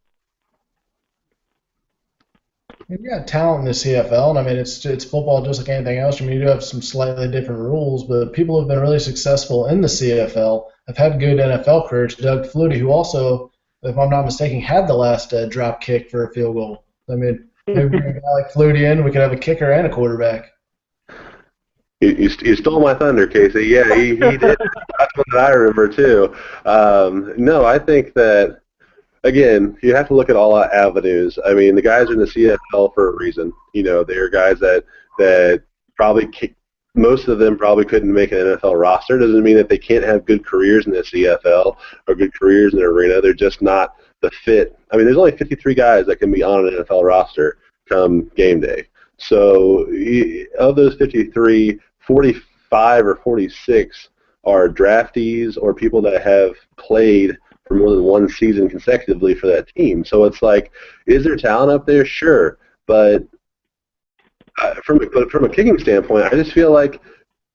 You got talent in the CFL, and I mean it's football just like anything else. I mean, you do have some slightly different rules, but people who have been really successful in the CFL have had good NFL careers. Doug Flutie, who also, if I'm not mistaken, had the last drop kick for a field goal. I mean, maybe bring a guy like Flutie in, we could have a kicker and a quarterback. You stole my thunder, Casey. Yeah, he did. That's one that I remember too. No, I think that, again, you have to look at all avenues. I mean, the guys are in the CFL for a reason. You know, they're guys that probably most of them probably couldn't make an NFL roster. Doesn't mean that they can't have good careers in the CFL or good careers in the arena. They're just not the fit. I mean, there's only 53 guys that can be on an NFL roster come game day. So of those 53, 45 or 46 are draftees or people that have played for more than one season consecutively for that team. So it's like, is there talent up there? Sure. But from a kicking standpoint, I just feel like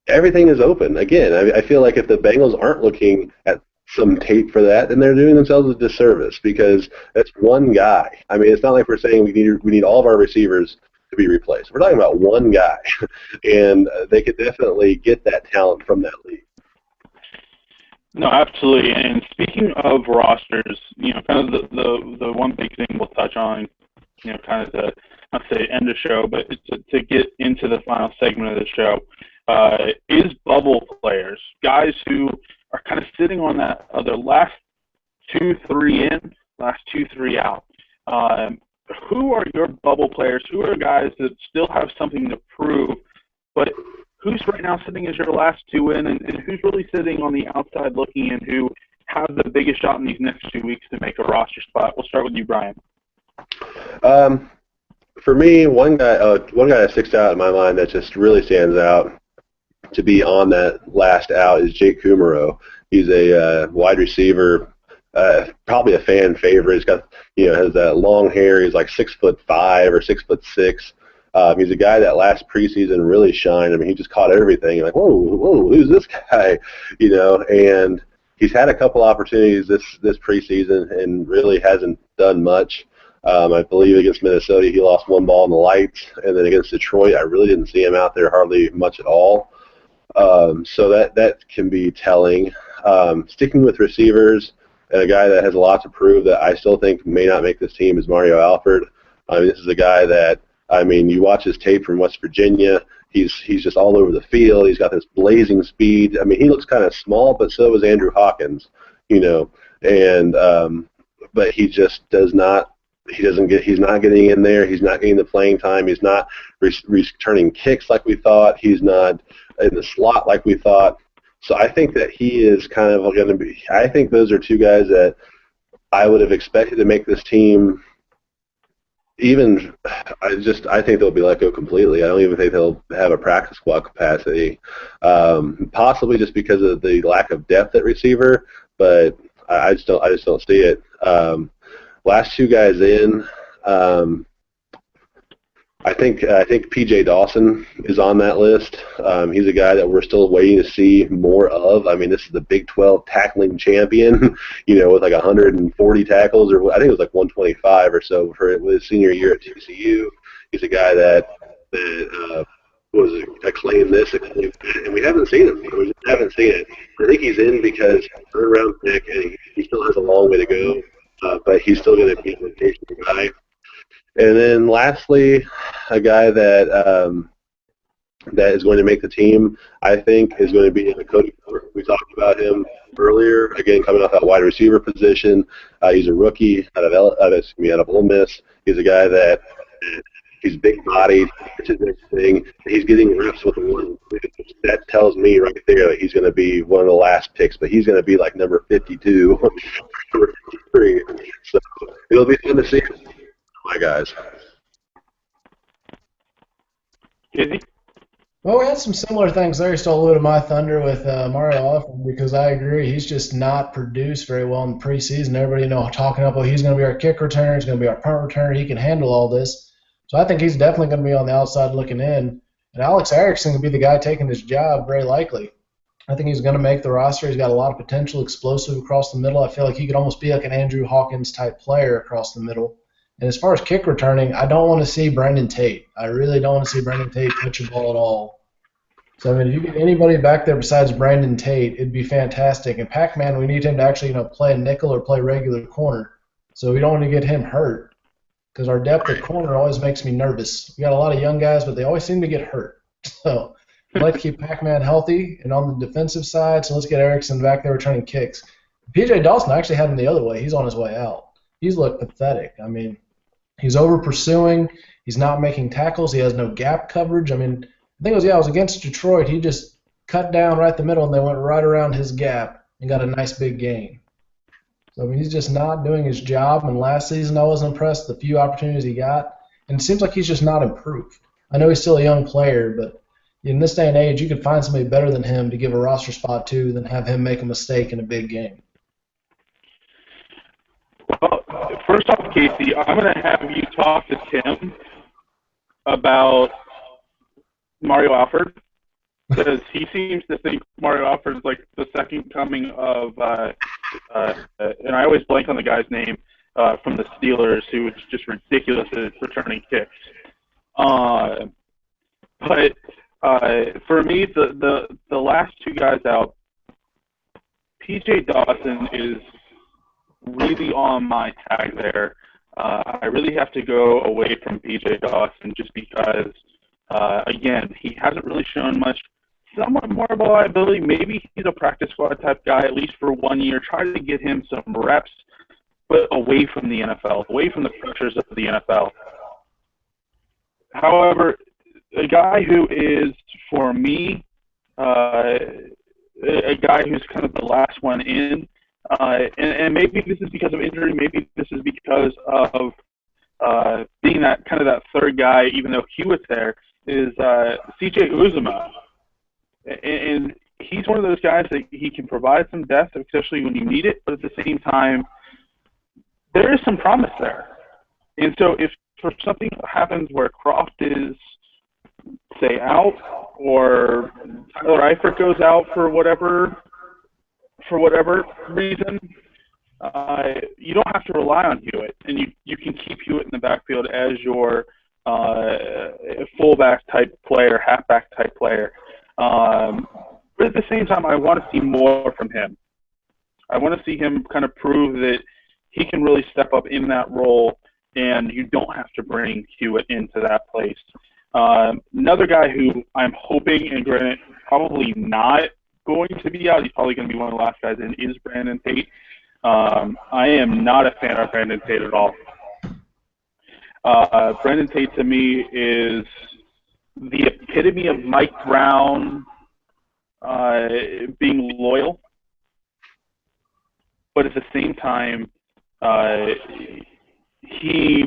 everything is open. Again, I feel like if the Bengals aren't looking at some tape for that, then they're doing themselves a disservice because that's one guy. I mean, it's not like we're saying we need all of our receivers to be replaced. We're talking about one guy, and they could definitely get that talent from that league. No, absolutely. And speaking of rosters, you know, kind of the one big thing we'll touch on, you know, kind of to not say end the show, but to get into the final segment of the show, is bubble players, guys who are kind of sitting on that other last 2-3 in, last 2-3 out. Who are your bubble players? Who are guys that still have something to prove, but who's right now sitting as your last 2 in, and who's really sitting on the outside looking in, who have the biggest shot in these next 2 weeks to make a roster spot? We'll start with you, Brian. For me, one guy that sticks out in my mind that just really stands out to be on that last out is Jake Kummerow. He's a wide receiver, probably a fan favorite. He's got, has that long hair. He's like 6'5" or 6'6". He's a guy that last preseason really shined. I mean, he just caught everything. You're like, whoa, who's this guy? And he's had a couple opportunities this preseason and really hasn't done much. I believe against Minnesota he lost one ball in the lights, and then against Detroit I really didn't see him out there hardly much at all. So that can be telling. Sticking with receivers, and a guy that has a lot to prove that I still think may not make this team is Mario Alford. This is a guy that, you watch his tape from West Virginia. He's just all over the field. He's got this blazing speed. He looks kind of small, but so is Andrew Hawkins, and but he just does not. He's not getting in there. He's not getting the playing time. He's not returning kicks like we thought. He's not in the slot like we thought. So I think that he is kind of going to be. I think those are two guys that I would have expected to make this team. I think they'll be let go completely. I don't even think they'll have a practice squad capacity, possibly just because of the lack of depth at receiver. But I just don't see it. Last two guys in, I think P.J. Dawson is on that list. He's a guy that we're still waiting to see more of. This is the Big 12 tackling champion, with like 140 tackles, or I think it was like 125 or so for his senior year at TCU. He's a guy that was acclaimed this, acclaimed that, and we haven't seen him. We just haven't seen it. I think he's in because he's a third-round pick, and he still has a long way to go. But he's still going to be a rotation guy. And then lastly, a guy that that is going to make the team, I think, is going to be Cody Ford. We talked about him earlier. Again, coming off that wide receiver position, he's a rookie out of Ole Miss. He's a guy that he's big-bodied, which is everything. He's getting reps with the one. That tells me right there that he's going to be one of the last picks, but he's going to be like number 52, number 53. So it'll be fun to see, my guys. Casey? Well, we had some similar things there. You stole a little of my thunder with Mario Alford, because I agree. He's just not produced very well in the preseason. Everybody talking up, well, he's going to be our kick returner, he's going to be our punt returner, he can handle all this. So I think he's definitely going to be on the outside looking in. And Alex Erickson could be the guy taking his job, very likely. I think he's going to make the roster. He's got a lot of potential, explosive across the middle. I feel like he could almost be like an Andrew Hawkins type player across the middle. And as far as kick returning, I don't want to see Brendan Tate. I really don't want to see Brendan Tate touch a ball at all. So, if you get anybody back there besides Brandon Tate, it'd be fantastic. And Pac-Man, we need him to actually, play a nickel or play regular corner. So we don't want to get him hurt, because our depth at corner always makes me nervous. We got a lot of young guys, but they always seem to get hurt. So I'd like to keep Pac-Man healthy and on the defensive side, so let's get Erickson back there returning kicks. P.J. Dawson actually had him the other way. He's on his way out. He's looked pathetic. He's over-pursuing. He's not making tackles. He has no gap coverage. I think it was against Detroit. He just cut down right the middle, and they went right around his gap and got a nice big gain. So, he's just not doing his job. And last season I was impressed with the few opportunities he got. And it seems like he's just not improved. I know he's still a young player, but in this day and age, you could find somebody better than him to give a roster spot to than have him make a mistake in a big game. Well, first off, Casey, I'm going to have you talk to Tim about Mario Alford, because he seems to think Mario Alford is like the second coming of, and I always blank on the guy's name, from the Steelers, who is just ridiculous at returning kicks. But for me, the last two guys out, P.J. Dawson is really on my tag there. I really have to go away from P.J. Dawson just because, again, he hasn't really shown much. Somewhat more of a liability. Maybe he's a practice squad type guy, at least for 1 year. Try to get him some reps, but away from the NFL, away from the pressures of the NFL. However, a guy who is, for me, a guy who's kind of the last one in, and maybe this is because of injury, maybe this is because of being that kind of that third guy, even though he was there, is C.J. Uzomah. And he's one of those guys that he can provide some depth, especially when you need it, but at the same time, there is some promise there. And so if for something happens where Croft is, say, out, or Tyler Eifert goes out for whatever reason, you don't have to rely on Hewitt, and you can keep Hewitt in the backfield as your fullback type player, halfback type player. But at the same time, I want to see more from him. I want to see him kind of prove that he can really step up in that role, and you don't have to bring Hewitt into that place. Another guy who I'm hoping, and granted, probably not going to be out, he's probably going to be one of the last guys in, is Brandon Tate. I am not a fan of Brandon Tate at all. Brandon Tate to me is the epitome of Mike Brown being loyal, but at the same time, he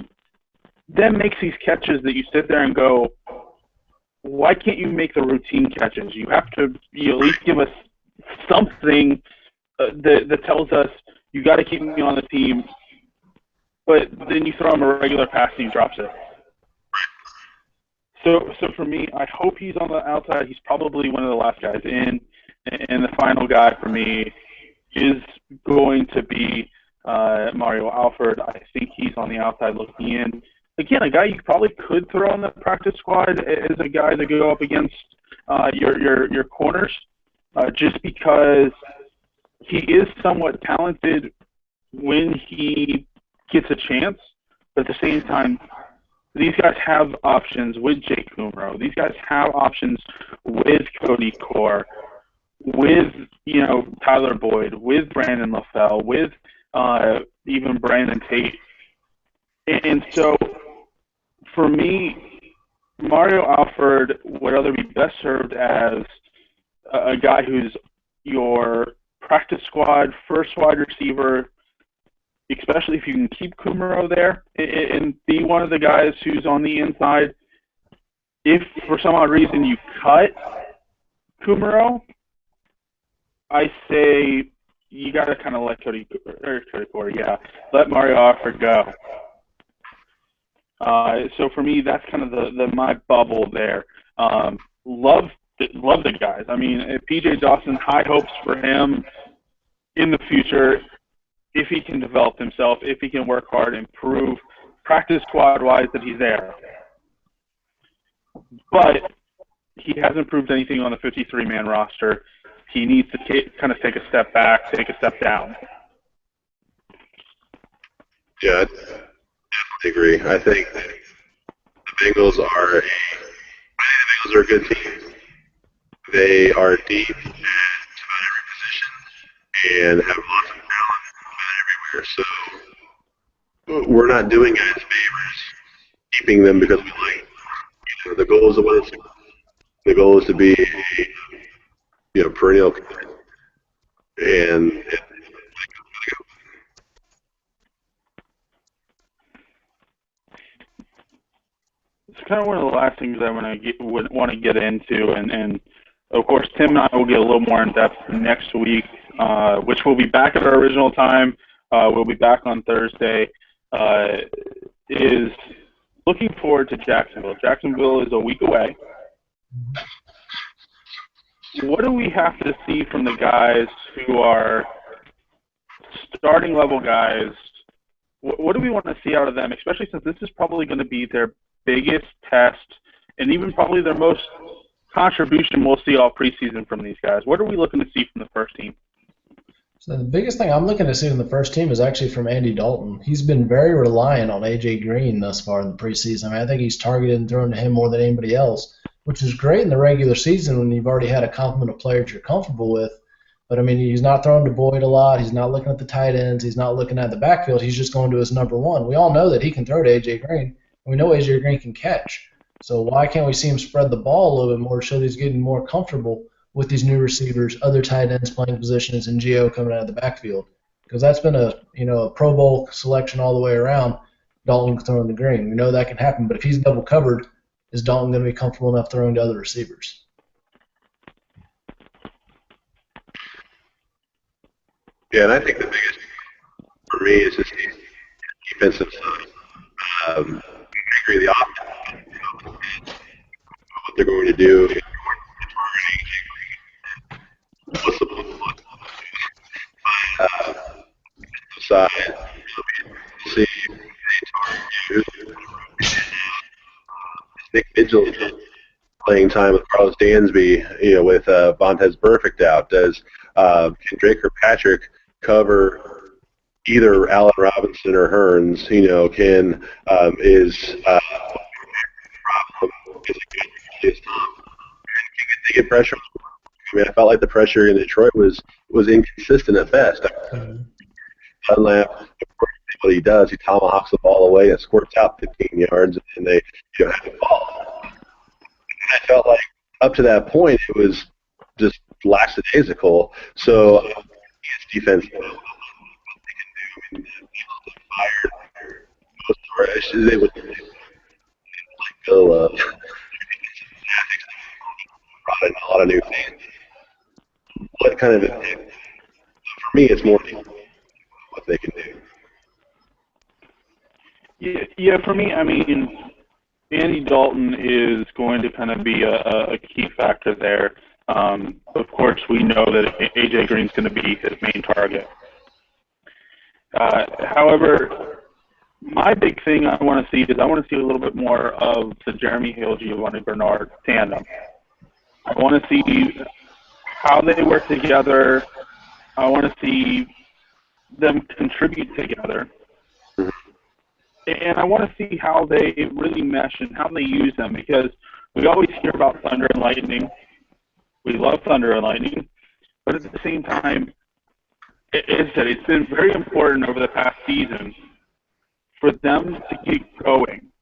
then makes these catches that you sit there and go, why can't you make the routine catches? You have to at least give us something that tells us you got to keep me on the team, but then you throw him a regular pass and he drops it. So for me, I hope he's on the outside. He's probably one of the last guys in, and the final guy for me is going to be Mario Alford. I think he's on the outside looking in. Again, a guy you probably could throw on the practice squad as a guy to go up against your corners, just because he is somewhat talented when he gets a chance. But at the same time, these guys have options with Jake Kumro. These guys have options with Cody Core, with Tyler Boyd, with Brandon LaFell, with even Brandon Tate. And so, for me, Mario Alford would either be best served as a guy who's your practice squad first wide receiver, especially if you can keep Kumaro there and be one of the guys who's on the inside. If for some odd reason you cut Kumaro, I say you got to kind of let let Mario Alford go. So for me, that's kind of my bubble there. Love the guys. I mean, PJ Dawson, high hopes for him in the future if he can develop himself, if he can work hard and prove practice squad-wise that he's there. But he hasn't proved anything on the 53-man roster. He needs to kind of take a step back, take a step down. Yeah, I definitely agree. I think the Bengals are a good team. They are deep at about every position and have lots of talent about everywhere. So we're not doing guys favors, keeping them because we like. The goal is to win. The goal is to be a perennial, and it's kind of one of the last things I would want to get into, and of course Tim and I will get a little more in depth next week, which will be back at our original time. We'll be back on Thursday. Is looking forward to Jacksonville. Jacksonville is a week away. What do we have to see from the guys who are starting level guys? What do we want to see out of them, especially since this is probably going to be their biggest test and even probably their most contribution we'll see all preseason from these guys? What are we looking to see from the first team? So the biggest thing I'm looking to see in the first team is actually from Andy Dalton. He's been very reliant on A.J. Green thus far in the preseason. I mean, I think he's targeted and thrown to him more than anybody else, which is great in the regular season when you've already had a complement of players you're comfortable with. But, I mean, he's not throwing to Boyd a lot. He's not looking at the tight ends. He's not looking at the backfield. He's just going to his number one. We all know that he can throw to A.J. Green, and we know A.J. Green can catch. So why can't we see him spread the ball a little bit more to show that he's getting more comfortable with these new receivers, other tight ends playing positions, and Gio coming out of the backfield? Because that's been a Pro Bowl selection all the way around, Dalton throwing to Green. We know that can happen, but if he's double covered, is Dalton going to be comfortable enough throwing to other receivers? Yeah, and I think the biggest for me is just the defensive side. I agree. The offense, what they're going to do, what's the side, see, Nick Vigil playing time with Carlos Dansby, with Vontez Burfict out. Does can Drake or Patrick cover either Allen Robinson or Hearns? Can is problem is they get pressure. I mean, I felt like the pressure in Detroit was inconsistent at best. Dunlap, what he does, he tomahawks the ball away and squirts out 15 yards, and they have the ball. And I felt like up to that point it was just lackadaisical. So his defense, what they can do, fired most of they would go brought in a lot of new fans. What kind of for me, it's more what they can do. Yeah, for me, I mean, Andy Dalton is going to kind of be a key factor there. Of course, we know that A.J. Green's going to be his main target. However, my big thing I want to see is I want to see a little bit more of the Jeremy Hill, Giovanni Bernard tandem. I want to see how they work together. I want to see them contribute together. And I want to see how they really mesh and how they use them, because we always hear about thunder and lightning. We love thunder and lightning. But at the same time, it's been very important over the past season for them to keep going.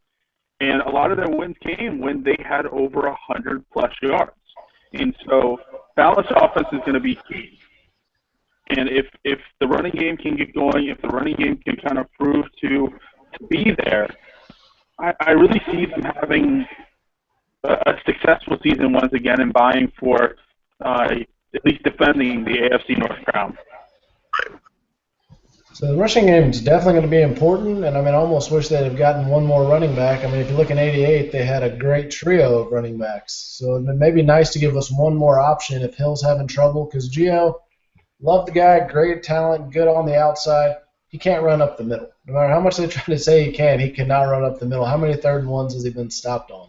And a lot of their wins came when they had over 100-plus yards. And so balanced offense is going to be key. And if the running game can get going, if the running game can kind of prove to be there, I really see them having a successful season once again and vying for at least defending the AFC North crown. So the rushing game is definitely going to be important, and I mean, I almost wish they'd have gotten one more running back. I mean, if you look in '88, they had a great trio of running backs. So it may be nice to give us one more option if Hill's having trouble, because Gio, love the guy, great talent, good on the outside. He can't run up the middle. No matter how much they try to say he can, he cannot run up the middle. How many 3rd and 1s has he been stopped on?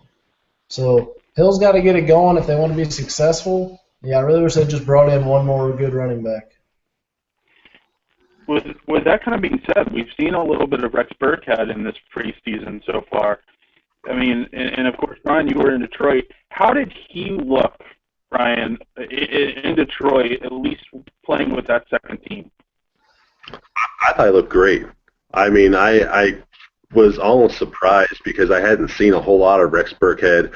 So Hill's got to get it going if they want to be successful. Yeah, I really wish they just brought in one more good running back. With that kind of being said, we've seen a little bit of Rex Burkhead in this preseason so far. I mean, and of course, Brian, you were in Detroit. How did he look, Brian, in Detroit, at least playing with that second team? I thought he looked great. I mean, I was almost surprised because I hadn't seen a whole lot of Rex Burkhead.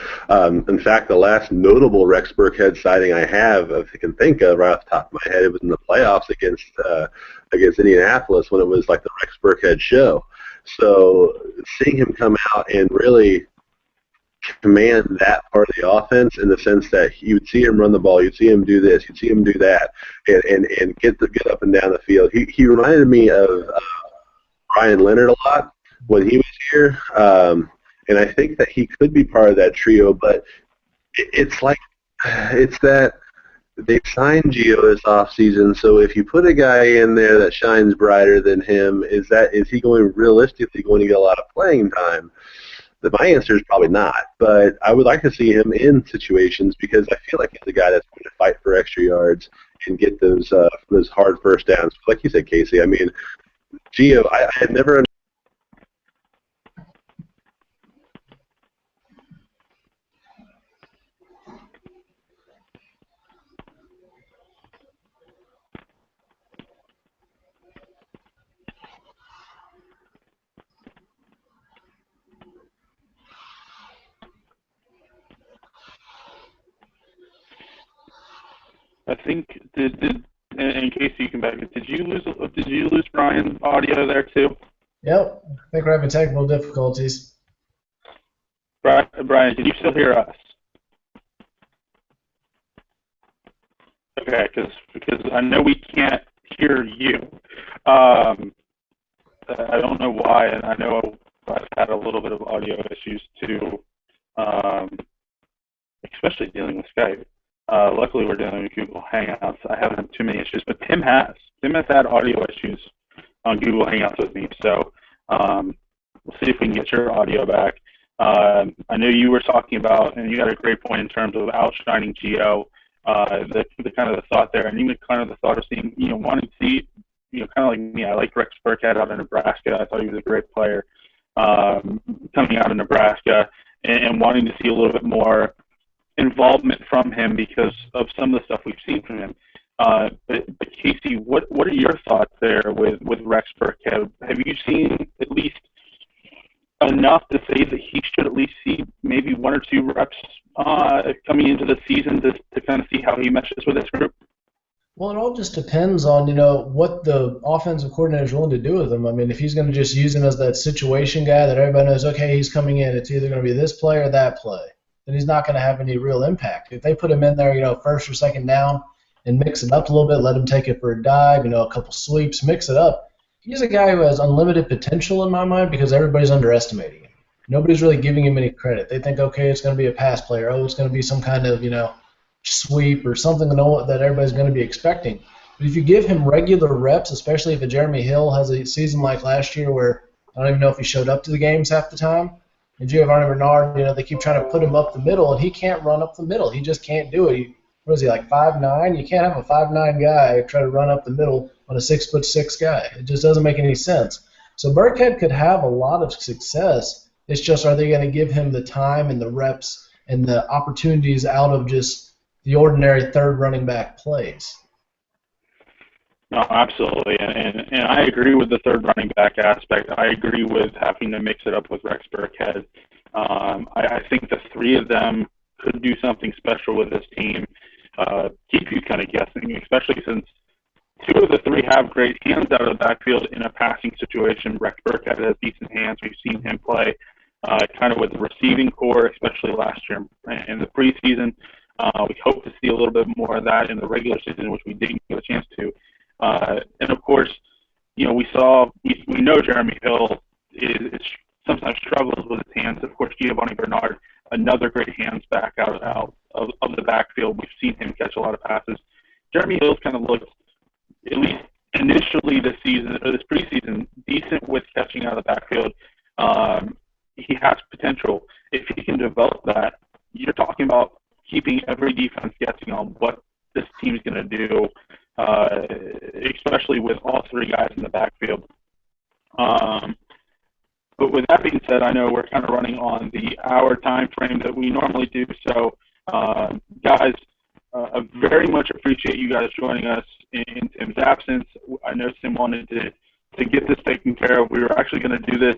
In fact, the last notable Rex Burkhead sighting I have, if I can think of right off the top of my head, it was in the playoffs against Indianapolis when it was like the Rex Burkhead show. So seeing him come out and really command that part of the offense in the sense that you would see him run the ball, you'd see him do this, you'd see him do that, and get up and down the field. He reminded me of Brian Leonard a lot when he was here, and I think that he could be part of that trio. But it's that they signed Gio this offseason, so if you put a guy in there that shines brighter than him, is he going realistically going to get a lot of playing time? My answer is probably not, but I would like to see him in situations because I feel like he's the guy that's going to fight for extra yards and get those hard first downs. Like you said, Casey, I mean, Gio, I had never I think in case you can back it, did you lose Brian's audio there too? Yep, I think we're having technical difficulties. Brian, can you still hear us? Okay, because I know we can't hear you. I don't know why, and I know I've had a little bit of audio issues too, especially dealing with Skype. Luckily, we're dealing with Google Hangouts. I haven't had too many issues, but Tim has. Tim has had audio issues on Google Hangouts with me, so we'll see if we can get your audio back. I know you were talking about, and you had a great point in terms of outshining Gio, the kind of the thought there, and even kind of the thought of seeing, wanting to see, kind of like me, I liked Rex Burkhead out of Nebraska. I thought he was a great player coming out of Nebraska, and wanting to see a little bit more involvement from him because of some of the stuff we've seen from him. But Casey, what are your thoughts there with Rex Burkhead? Have you seen at least enough to say that he should at least see maybe 1 or 2 reps coming into the season to kind of see how he meshes with this group? Well, it all just depends on, what the offensive coordinator is willing to do with him. I mean, if he's going to just use him as that situation guy that everybody knows, okay, he's coming in, it's either going to be this play or that play, then he's not going to have any real impact. If they put him in there, first or second down and mix it up a little bit, let him take it for a dive, a couple sweeps, mix it up, he's a guy who has unlimited potential in my mind because everybody's underestimating him. Nobody's really giving him any credit. They think, okay, it's going to be a pass player. Oh, it's going to be some kind of, sweep or something that everybody's going to be expecting. But if you give him regular reps, especially if a Jeremy Hill has a season like last year where I don't even know if he showed up to the games half the time, and Giovanni Bernard, they keep trying to put him up the middle, and he can't run up the middle. He just can't do it. What is he, like 5'9"? You can't have a 5'9" guy try to run up the middle on a 6'6" guy. It just doesn't make any sense. So Burkhead could have a lot of success. It's just, are they going to give him the time and the reps and the opportunities out of just the ordinary third running back plays? No, absolutely, and I agree with the third running back aspect. I agree with having to mix it up with Rex Burkhead. I think the 3 of them could do something special with this team, keep you kind of guessing, especially since 2 of the 3 have great hands out of the backfield in a passing situation. Rex Burkhead has decent hands. We've seen him play kind of with the receiving core, especially last year in the preseason. We hope to see a little bit more of that in the regular season, which we didn't get a chance to. And of course, we know Jeremy Hill is sometimes struggles with his hands. Of course, Giovanni Bernard, another great hands back out of the backfield. We've seen him catch a lot of passes. Jeremy Hill's kind of looked, at least initially this season or this preseason, decent with catching out of the backfield. He has potential. If he can develop that, you're talking about keeping every defense guessing on what this team's going to do, especially with all 3 guys in the backfield. But with that being said, I know we're kind of running on the hour time frame that we normally do. So, guys, I very much appreciate you guys joining us in Tim's absence. I know Tim wanted to get this taken care of. We were actually going to do this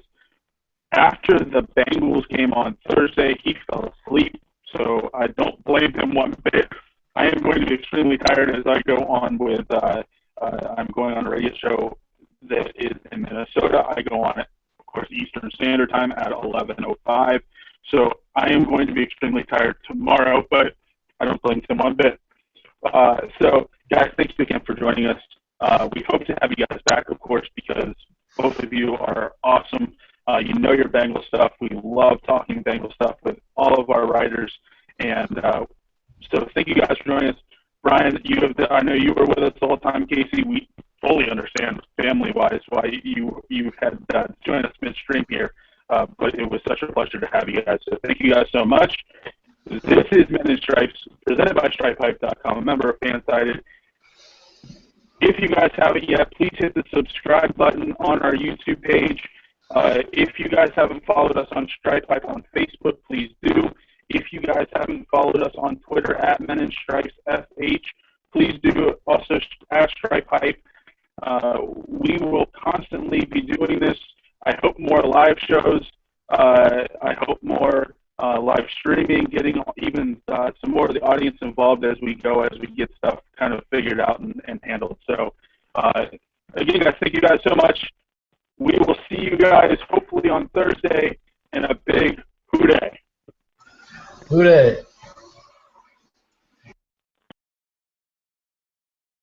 after the Bengals game on Thursday. He fell asleep, so I don't blame him one bit. I am going to be extremely tired as I go on with I'm going on a radio show that is in Minnesota. I go on it, of course, Eastern Standard Time at 11:05. So I am going to be extremely tired tomorrow, but I don't blame him one bit. So, guys, thank you again for joining us. We hope to have you guys back, of course, because both of you are awesome. You know your Bengal stuff. We love talking Bengal stuff with all of our writers. And so thank you guys for joining us. Brian, I know you were with us the whole time. Casey, we fully understand family-wise why you had joined us midstream here. But it was such a pleasure to have you guys. So thank you guys so much. This is Men in Stripes, presented by StripeHype.com, a member of Fansided. If you guys haven't yet, please hit the subscribe button on our YouTube page. If you guys haven't followed us on StripeHype on Facebook, please do. If you guys haven't followed us on Twitter at Men in Stripes FH, please do. Also at StripeHype. We will constantly be doing this. I hope more live shows. I hope more live streaming, getting even some more of the audience involved as we go, as we get stuff kind of figured out and handled. So, again, guys, thank you guys so much. We will see you guys hopefully on Thursday in a big hoo-day. Hoo-day.